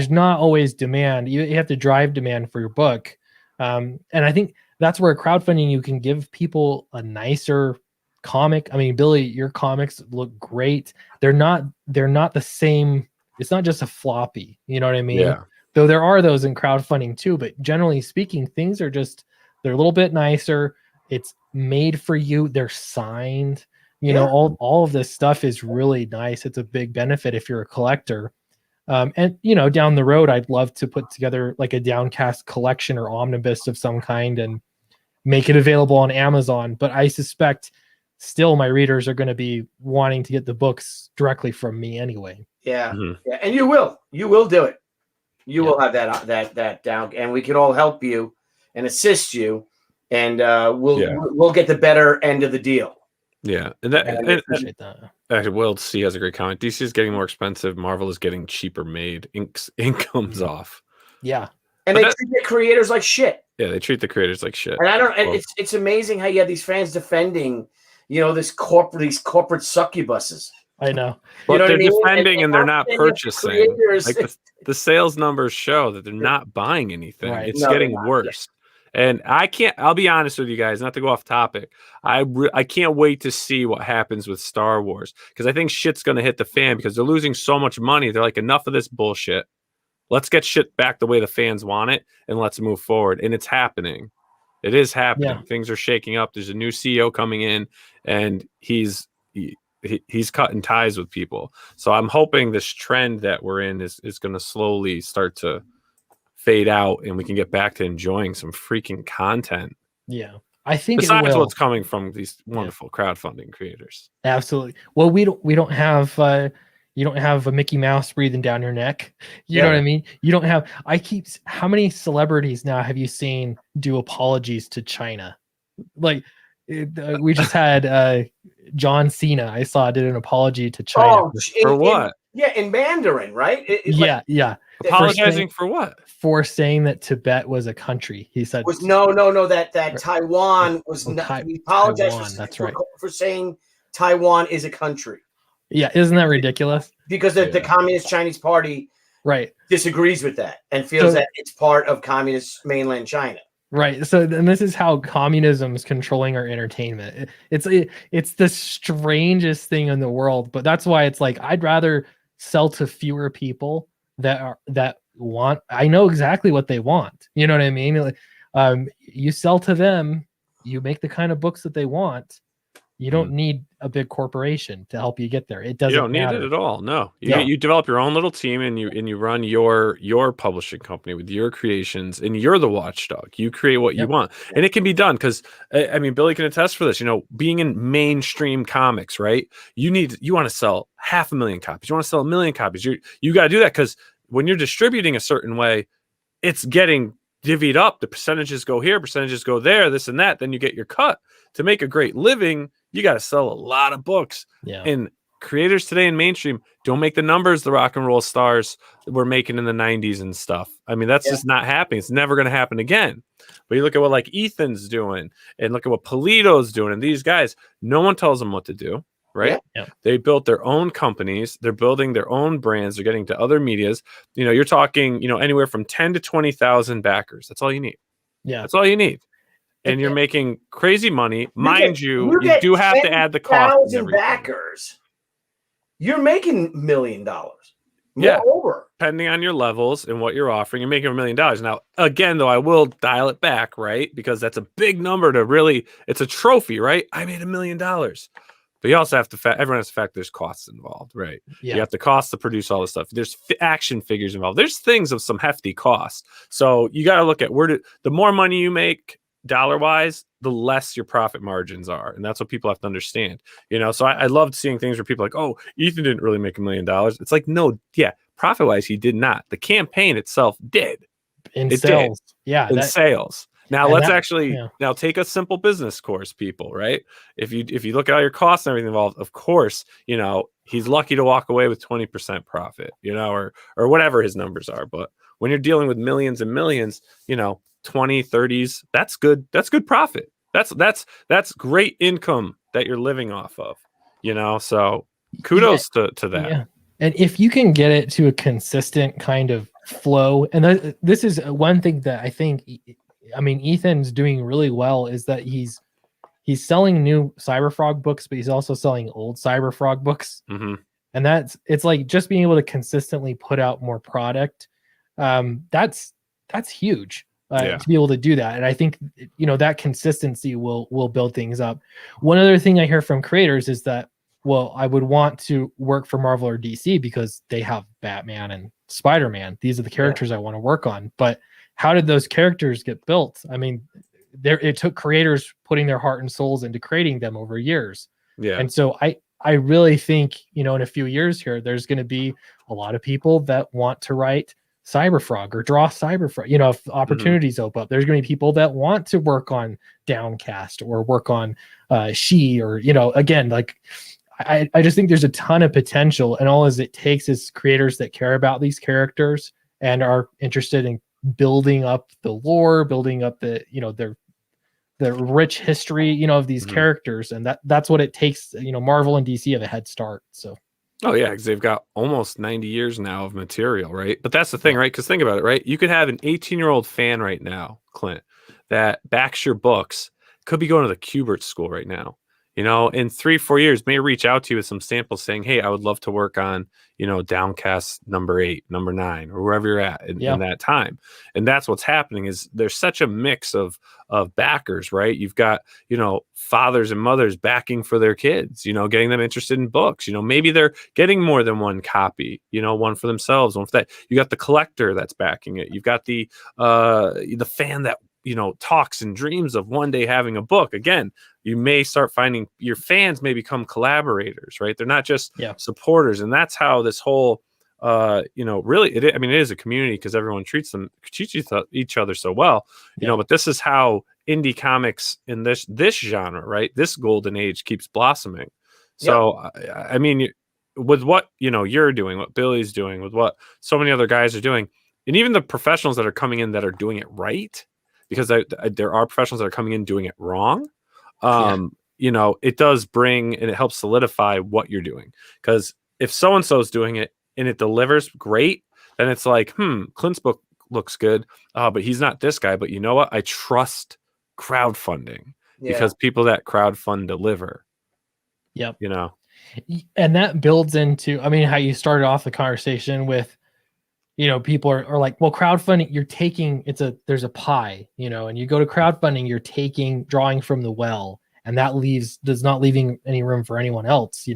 not always demand. You have to drive demand for your book. And I think that's where crowdfunding, you can give people a nicer comic. I mean, Billy, your comics look great. They're not the same It's not just a floppy. You know what I mean? Yeah. Though there are those in crowdfunding too, but generally speaking, things are just, they're a little bit nicer. It's made for you. They're signed. You know, all of this stuff is really nice. It's a big benefit if you're a collector. And you know, down the road, I'd love to put together like a Downcast collection or omnibus of some kind and make it available on Amazon. But I suspect still my readers are going to be wanting to get the books directly from me anyway. Yeah, yeah, and you will do it. You will have that down, and we can all help you and assist you, and we'll get the better end of the deal. Yeah, and I appreciate that. Actually, World C has a great comment. DC is getting more expensive. Marvel is getting cheaper made. Ink comes off. Yeah, and they treat the creators like shit. Yeah, they treat the creators like shit. And I don't. And it's amazing how you have these fans defending, you know, these corporate succubuses. I know. But know they're what I mean? defending and they're not purchasing. Creators. Like the sales numbers show that they're not buying anything. Right. It's getting worse. And I'll be honest with you guys, not to go off topic. I can't wait to see what happens with Star Wars, because I think shit's going to hit the fan because they're losing so much money. They're like, enough of this bullshit. Let's get shit back the way the fans want it, and let's move forward. And it's happening. It is happening. Yeah. Things are shaking up. There's a new CEO coming in, and he's cutting ties with people. So I'm hoping this trend that we're in is going to slowly start to fade out, and we can get back to enjoying some freaking content. Yeah, I think besides what's coming from these wonderful crowdfunding creators. Absolutely. Well, we don't have you don't have a Mickey Mouse breathing down your neck. You know what I mean? You don't have. How many celebrities now have you seen do apologies to China? Like we just had John Cena. I saw did an apology to China for what? In Mandarin, right? Yeah. Apologizing for what? For saying that Tibet was a country. He said that Taiwan was not. He apologized for saying Taiwan is a country. Yeah, isn't that ridiculous? Because the Communist Chinese Party disagrees with that and feels that it's part of communist mainland China. Right. So then this is how communism is controlling our entertainment. It's the strangest thing in the world, but that's why it's like I'd rather sell to fewer people that want. I know exactly what they want. You know what I mean? Like, you sell to them, you make the kind of books that they want. You don't need a big corporation to help you get there. It doesn't. You don't matter. need it at all. No, you develop your own little team, and you run your publishing company with your creations, and you're the watchdog. You create what you want, and it can be done because I mean, Billy can attest for this. You know, being in mainstream comics, right? You want to sell 500,000 copies. You want to sell 1 million copies. You got to do that because when you're distributing a certain way, it's getting divvied up. The percentages go here, percentages go there, this and that. Then you get your cut. To make a great living, you got to sell a lot of books. Yeah. And creators today in mainstream don't make the numbers the rock and roll stars were making in the 90s and stuff. I mean, that's just not happening. It's never going to happen again. But you look at what like Ethan's doing and look at what Polito's doing. And these guys, no one tells them what to do, right? Yeah. They built their own companies. They're building their own brands. They're getting to other medias. You know, you're talking, anywhere from 10 to 20,000 backers. That's all you need. Yeah. That's all you need. And you're making crazy money. Mind you do have to add the cost. 10,000 backers. You're making $1 million. Yeah. Over. Depending on your levels and what you're offering, you're making $1 million. Now, again, though, I will dial it back, right? Because that's a big number to really, it's a trophy, right? I made $1 million. But you also have to, everyone has to factor there's costs involved, right? Yeah. You have the cost to produce all this stuff. There's action figures involved. There's things of some hefty costs. So you got to look at the more money you make, dollar-wise, the less your profit margins are. And that's what people have to understand. So I loved seeing things where people are like, oh, Ethan didn't really make $1 million. It's like, no, profit-wise, he did not. The campaign itself did. In sales. Yeah. In sales. Now let's now take a simple business course, people, right? If you look at all your costs and everything involved, of course, he's lucky to walk away with 20% profit, or whatever his numbers are. But when you're dealing with millions and millions, 20, 30s, that's good. That's good profit. That's great income that you're living off of, so kudos to that. Yeah. And if you can get it to a consistent kind of flow, and this is one thing that I think, Ethan's doing really well is that he's selling new Cyberfrog books, but he's also selling old Cyberfrog books. Mm-hmm. And it's like just being able to consistently put out more product. That's huge. To be able to do that. And I think, that consistency will build things up. One other thing I hear from creators is that, well, I would want to work for Marvel or DC because they have Batman and Spider-Man. These are the characters I want to work on. But how did those characters get built? I mean, it took creators putting their heart and souls into creating them over years. Yeah. And so I really think, in a few years here, there's going to be a lot of people that want to write Cyberfrog or draw Cyberfrog. If opportunities open up, there's going to be people that want to work on Downcast or work on She, or again, like I just think there's a ton of potential, and all as it takes is creators that care about these characters and are interested in building up the lore, building up the the rich history of these characters, and that's what it takes. Marvel and DC have a head start. So oh yeah, because they've got almost 90 years now of material, right? But that's the thing, right? Because think about it, right? You could have an 18-year-old fan right now, Clint, that backs your books, could be going to the Kubert school right now. In 3-4 years, may reach out to you with some samples saying, hey, I would love to work on, Downcast number 8, number 9, or wherever you're at in that time. And that's what's happening is there's such a mix of backers, right? You've got, fathers and mothers backing for their kids, getting them interested in books. Maybe they're getting more than one copy, one for themselves, one for that. You got the collector that's backing it. You've got the fan that, talks and dreams of one day having a book. Again, you may start finding your fans may become collaborators, right? They're not just supporters. And that's how this whole, really, it is a community because everyone treats each other so well, but this is how indie comics in this genre, right? This golden age keeps blossoming. So, I mean, with what, you're doing, what Billy's doing, with what so many other guys are doing, and even the professionals that are coming in that are doing it right, because there are professionals that are coming in doing it wrong. It does bring and it helps solidify what you're doing. Because if so-and-so is doing it and it delivers great, then it's like, Clint's book looks good, but he's not this guy. But you know what? I trust crowdfunding because people that crowdfund deliver. Yep. And that builds into, how you started off the conversation with, people are like, well, crowdfunding, you're taking, there's a pie, and you go to crowdfunding, you're drawing from the well, and that does not leaving any room for anyone else,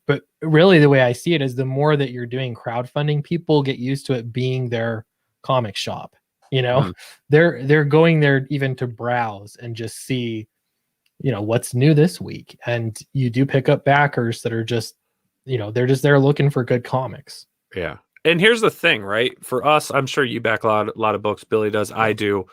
But really the way I see it is the more that you're doing crowdfunding, people get used to it being their comic shop, they're going there even to browse and just see, what's new this week. And you do pick up backers that are just, they're just there looking for good comics. Yeah. And here's the thing, right? For us, I'm sure you back a lot of books. Billy does. I do.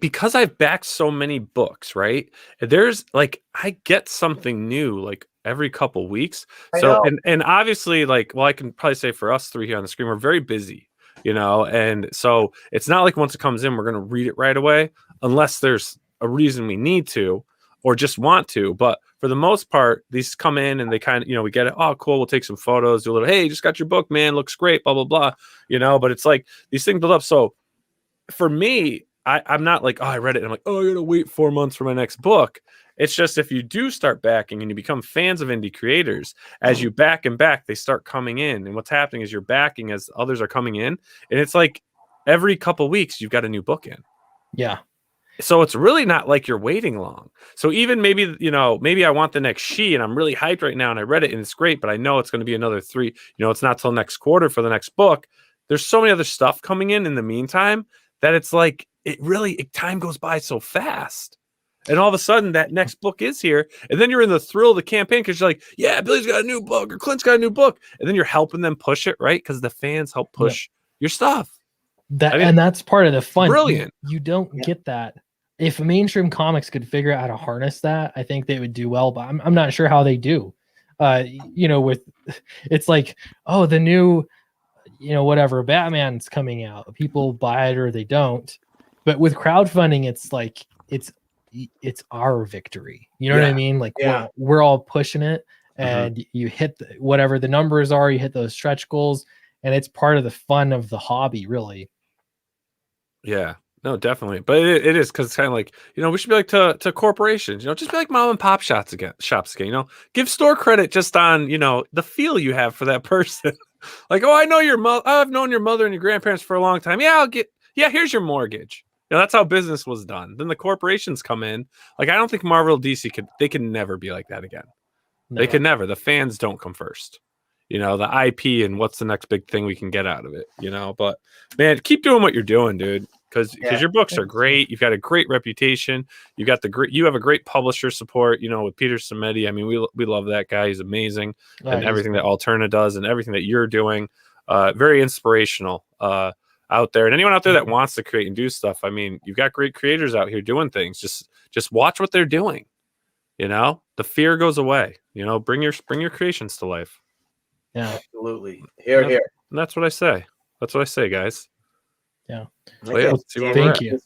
Because I've backed so many books, right? There's like, I get something new like every couple weeks. And obviously, like, well, I can probably say for us three here on the screen, we're very busy, and so it's not like once it comes in, we're going to read it right away, unless there's a reason we need to or just want to. But for the most part, these come in and they kind of, we get it. Oh, cool. We'll take some photos, do a little, hey, just got your book, man. Looks great, blah, blah, blah. But it's like these things build up. So for me, I'm not like, oh, I read it. And I'm like, oh, I got to wait 4 months for my next book. It's just if you do start backing and you become fans of indie creators, as you back and back, they start coming in. And what's happening is you're backing as others are coming in. And it's like every couple weeks, you've got a new book in. Yeah. So it's really not like you're waiting long. So even maybe, maybe I want the next She and I'm really hyped right now and I read it and it's great, but I know it's going to be another 3, it's not till next quarter for the next book. There's so many other stuff coming in the meantime that it's like, time goes by so fast. And all of a sudden that next book is here. And then you're in the thrill of the campaign because you're like, yeah, Billy's got a new book or Clint's got a new book. And then you're helping them push it, right? Because the fans help push your stuff. And that's part of the fun. Brilliant. You don't get that. If mainstream comics could figure out how to harness that, I think they would do well, but I'm not sure how they do. With it's like, oh, the new, whatever, Batman's coming out. People buy it or they don't. But with crowdfunding, it's like it's our victory. You know what I mean? Like we're all pushing it, and you hit whatever the numbers are. You hit those stretch goals, and it's part of the fun of the hobby, really. Yeah. No, definitely. But it is because it's kind of like, we should be like to corporations, just be like mom and pop shops again, give store credit just on, the feel you have for that person. Like, oh, I know your mother. I've known your mother and your grandparents for a long time. Yeah, here's your mortgage. That's how business was done. Then the corporations come in. Like, I don't think Marvel DC they can never be like that again. No. They could never. The fans don't come first. The IP and what's the next big thing we can get out of it, But, man, keep doing what you're doing, dude. Because your books are great. You've got a great reputation. You have a great publisher support, with Peter Cimetti. I mean, we love that guy. He's amazing. And everything that Alterna does and everything that you're doing, very inspirational out there. And anyone out there that wants to create and do stuff, I mean, you've got great creators out here doing things. Just watch what they're doing. The fear goes away. Bring your creations to life. Yeah, absolutely. Here. And that's what I say. That's what I say, guys. Yeah. Thank you.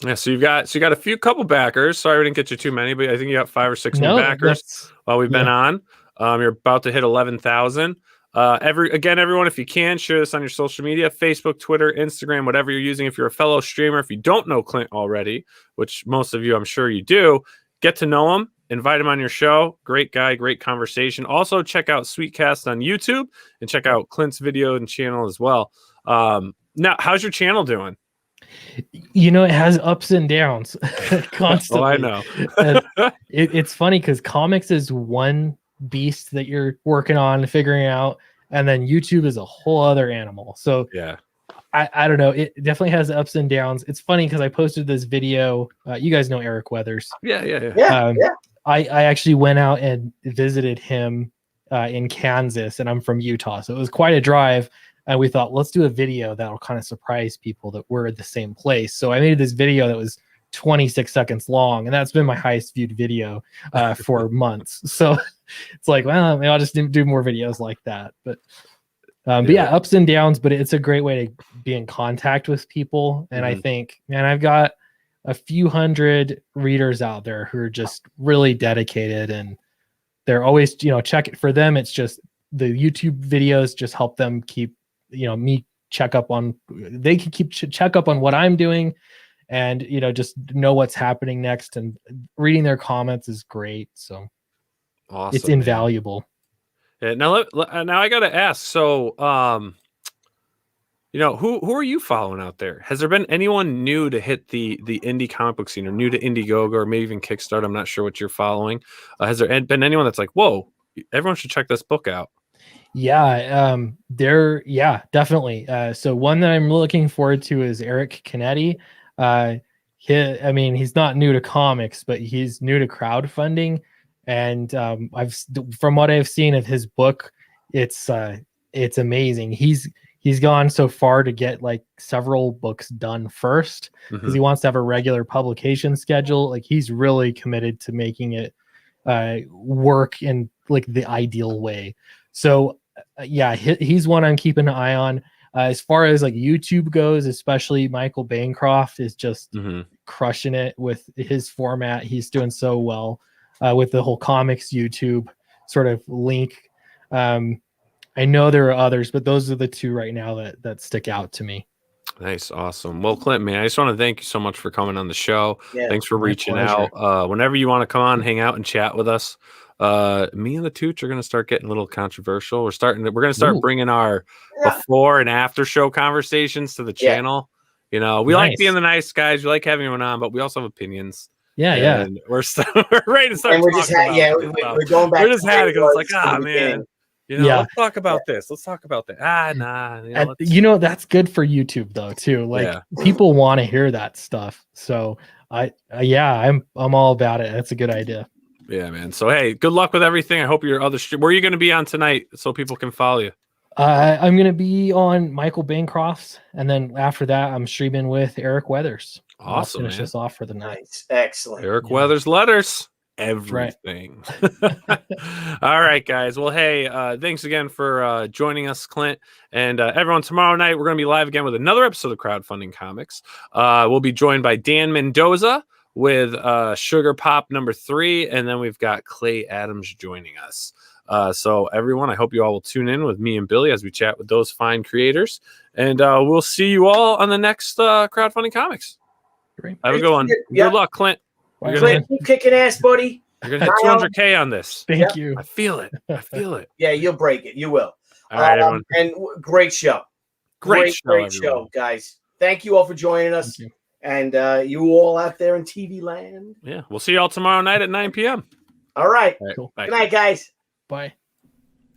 Yeah, so you got a couple backers. Sorry we didn't get you too many, but I think you got 5 or 6 new backers while we've been on. You're about to hit 11,000. Everyone, if you can, share this on your social media, Facebook, Twitter, Instagram, whatever you're using. If you're a fellow streamer, if you don't know Clint already, which most of you, I'm sure you do, get to know him. Invite him on your show. Great guy, great conversation. Also, check out Sweetcast on YouTube and check out Clint's video and channel as well. Now, how's your channel doing? It has ups and downs constantly. Oh, I know. It's funny because comics is one beast that you're working on figuring out, and then YouTube is a whole other animal. So yeah. I don't know. It definitely has ups and downs. It's funny because I posted this video. You guys know Eric Weathers. Yeah. I actually went out and visited him in Kansas, and I'm from Utah. So it was quite a drive. And we thought, let's do a video that'll kind of surprise people that we're at the same place. So I made this video that was 26 seconds long, and that's been my highest viewed video for months. So it's like, well, maybe I'll just do more videos like that. But yeah, ups and downs, but it's a great way to be in contact with people. And I think, man, I've got a few hundred readers out there who are just really dedicated, and they're always, check it for them. It's just the YouTube videos just help them keep, me check up on what I'm doing, and, just know what's happening next, and reading their comments is great. So awesome, it's invaluable. Yeah, now I got to ask. So, who are you following out there? Has there been anyone new to hit the indie comic book scene, or new to Indiegogo, or maybe even Kickstarter? I'm not sure what you're following. Has there been anyone that's like, whoa, everyone should check this book out? Yeah, definitely. So one that I'm looking forward to is Eric Canetti. He's not new to comics, but he's new to crowdfunding. And from what I've seen of his book, it's amazing. He's gone so far to get like several books done first, because he wants to have a regular publication schedule. Like, he's really committed to making it work in like the ideal way. So he's one I'm keeping an eye on. As far as like YouTube goes, especially Michael Bancroft is just crushing it with his format. He's doing so well with the whole comics YouTube sort of link. I know there are others, but those are the two right now that stick out to me. Nice. Awesome. Well, Clint, man, I just want to thank you so much for coming on the show. Yeah, thanks for reaching out. Whenever you want to come on, hang out and chat with us. Me and the Tooch are going to start getting a little controversial. We're going to start bringing our before and after show conversations to the channel. We like being the nice guys. We like having everyone on, but we also have opinions. Yeah. And we're ready to start. And we're just we're going back. We're just had it because it's like, man. Let's talk about this. Let's talk about that. That's good for YouTube though too. Like, people want to hear that stuff. So I'm all about it. That's a good idea. Yeah, man. So hey, good luck with everything. I hope your other stream. Where are you going to be on tonight so people can follow you? I'm going to be on Michael Bancroft's, and then after that, I'm streaming with Eric Weathers. Awesome. I'll finish this off for the night. Nice. Excellent. Eric Weathers letters. Everything. Right. All right, guys. Well, hey, thanks again for joining us, Clint, and everyone. Tomorrow night we're going to be live again with another episode of Crowdfunding Comics. We'll be joined by Dan Mendoza with Sugar Pop #3, and then we've got Clay Adams joining us. So everyone, I hope you all will tune in with me and Billy as we chat with those fine creators. And we'll see you all on the next Crowdfunding Comics. Great. Have a good one. Yeah. Good luck, Clint. Clint, keep kicking ass, buddy. You're going to hit 200K on this. Thank you. I feel it. I feel it. Yeah, you'll break it. You will. All right, everyone. And great show. Great show, guys. Thank you all for joining us. And you all out there in TV land. Yeah, we'll see you all tomorrow night at 9 p.m. All right. Cool. Good night, guys. Bye.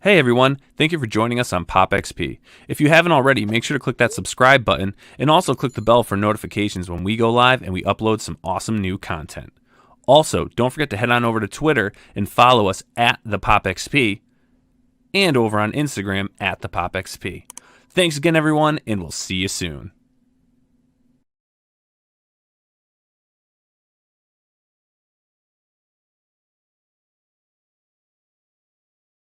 Hey everyone, thank you for joining us on Pop XP. If you haven't already, make sure to click that subscribe button and also click the bell for notifications when we go live and we upload some awesome new content. Also, don't forget to head on over to Twitter and follow us at the Pop XP and over on Instagram at the Pop XP. Thanks again everyone, and we'll see you soon.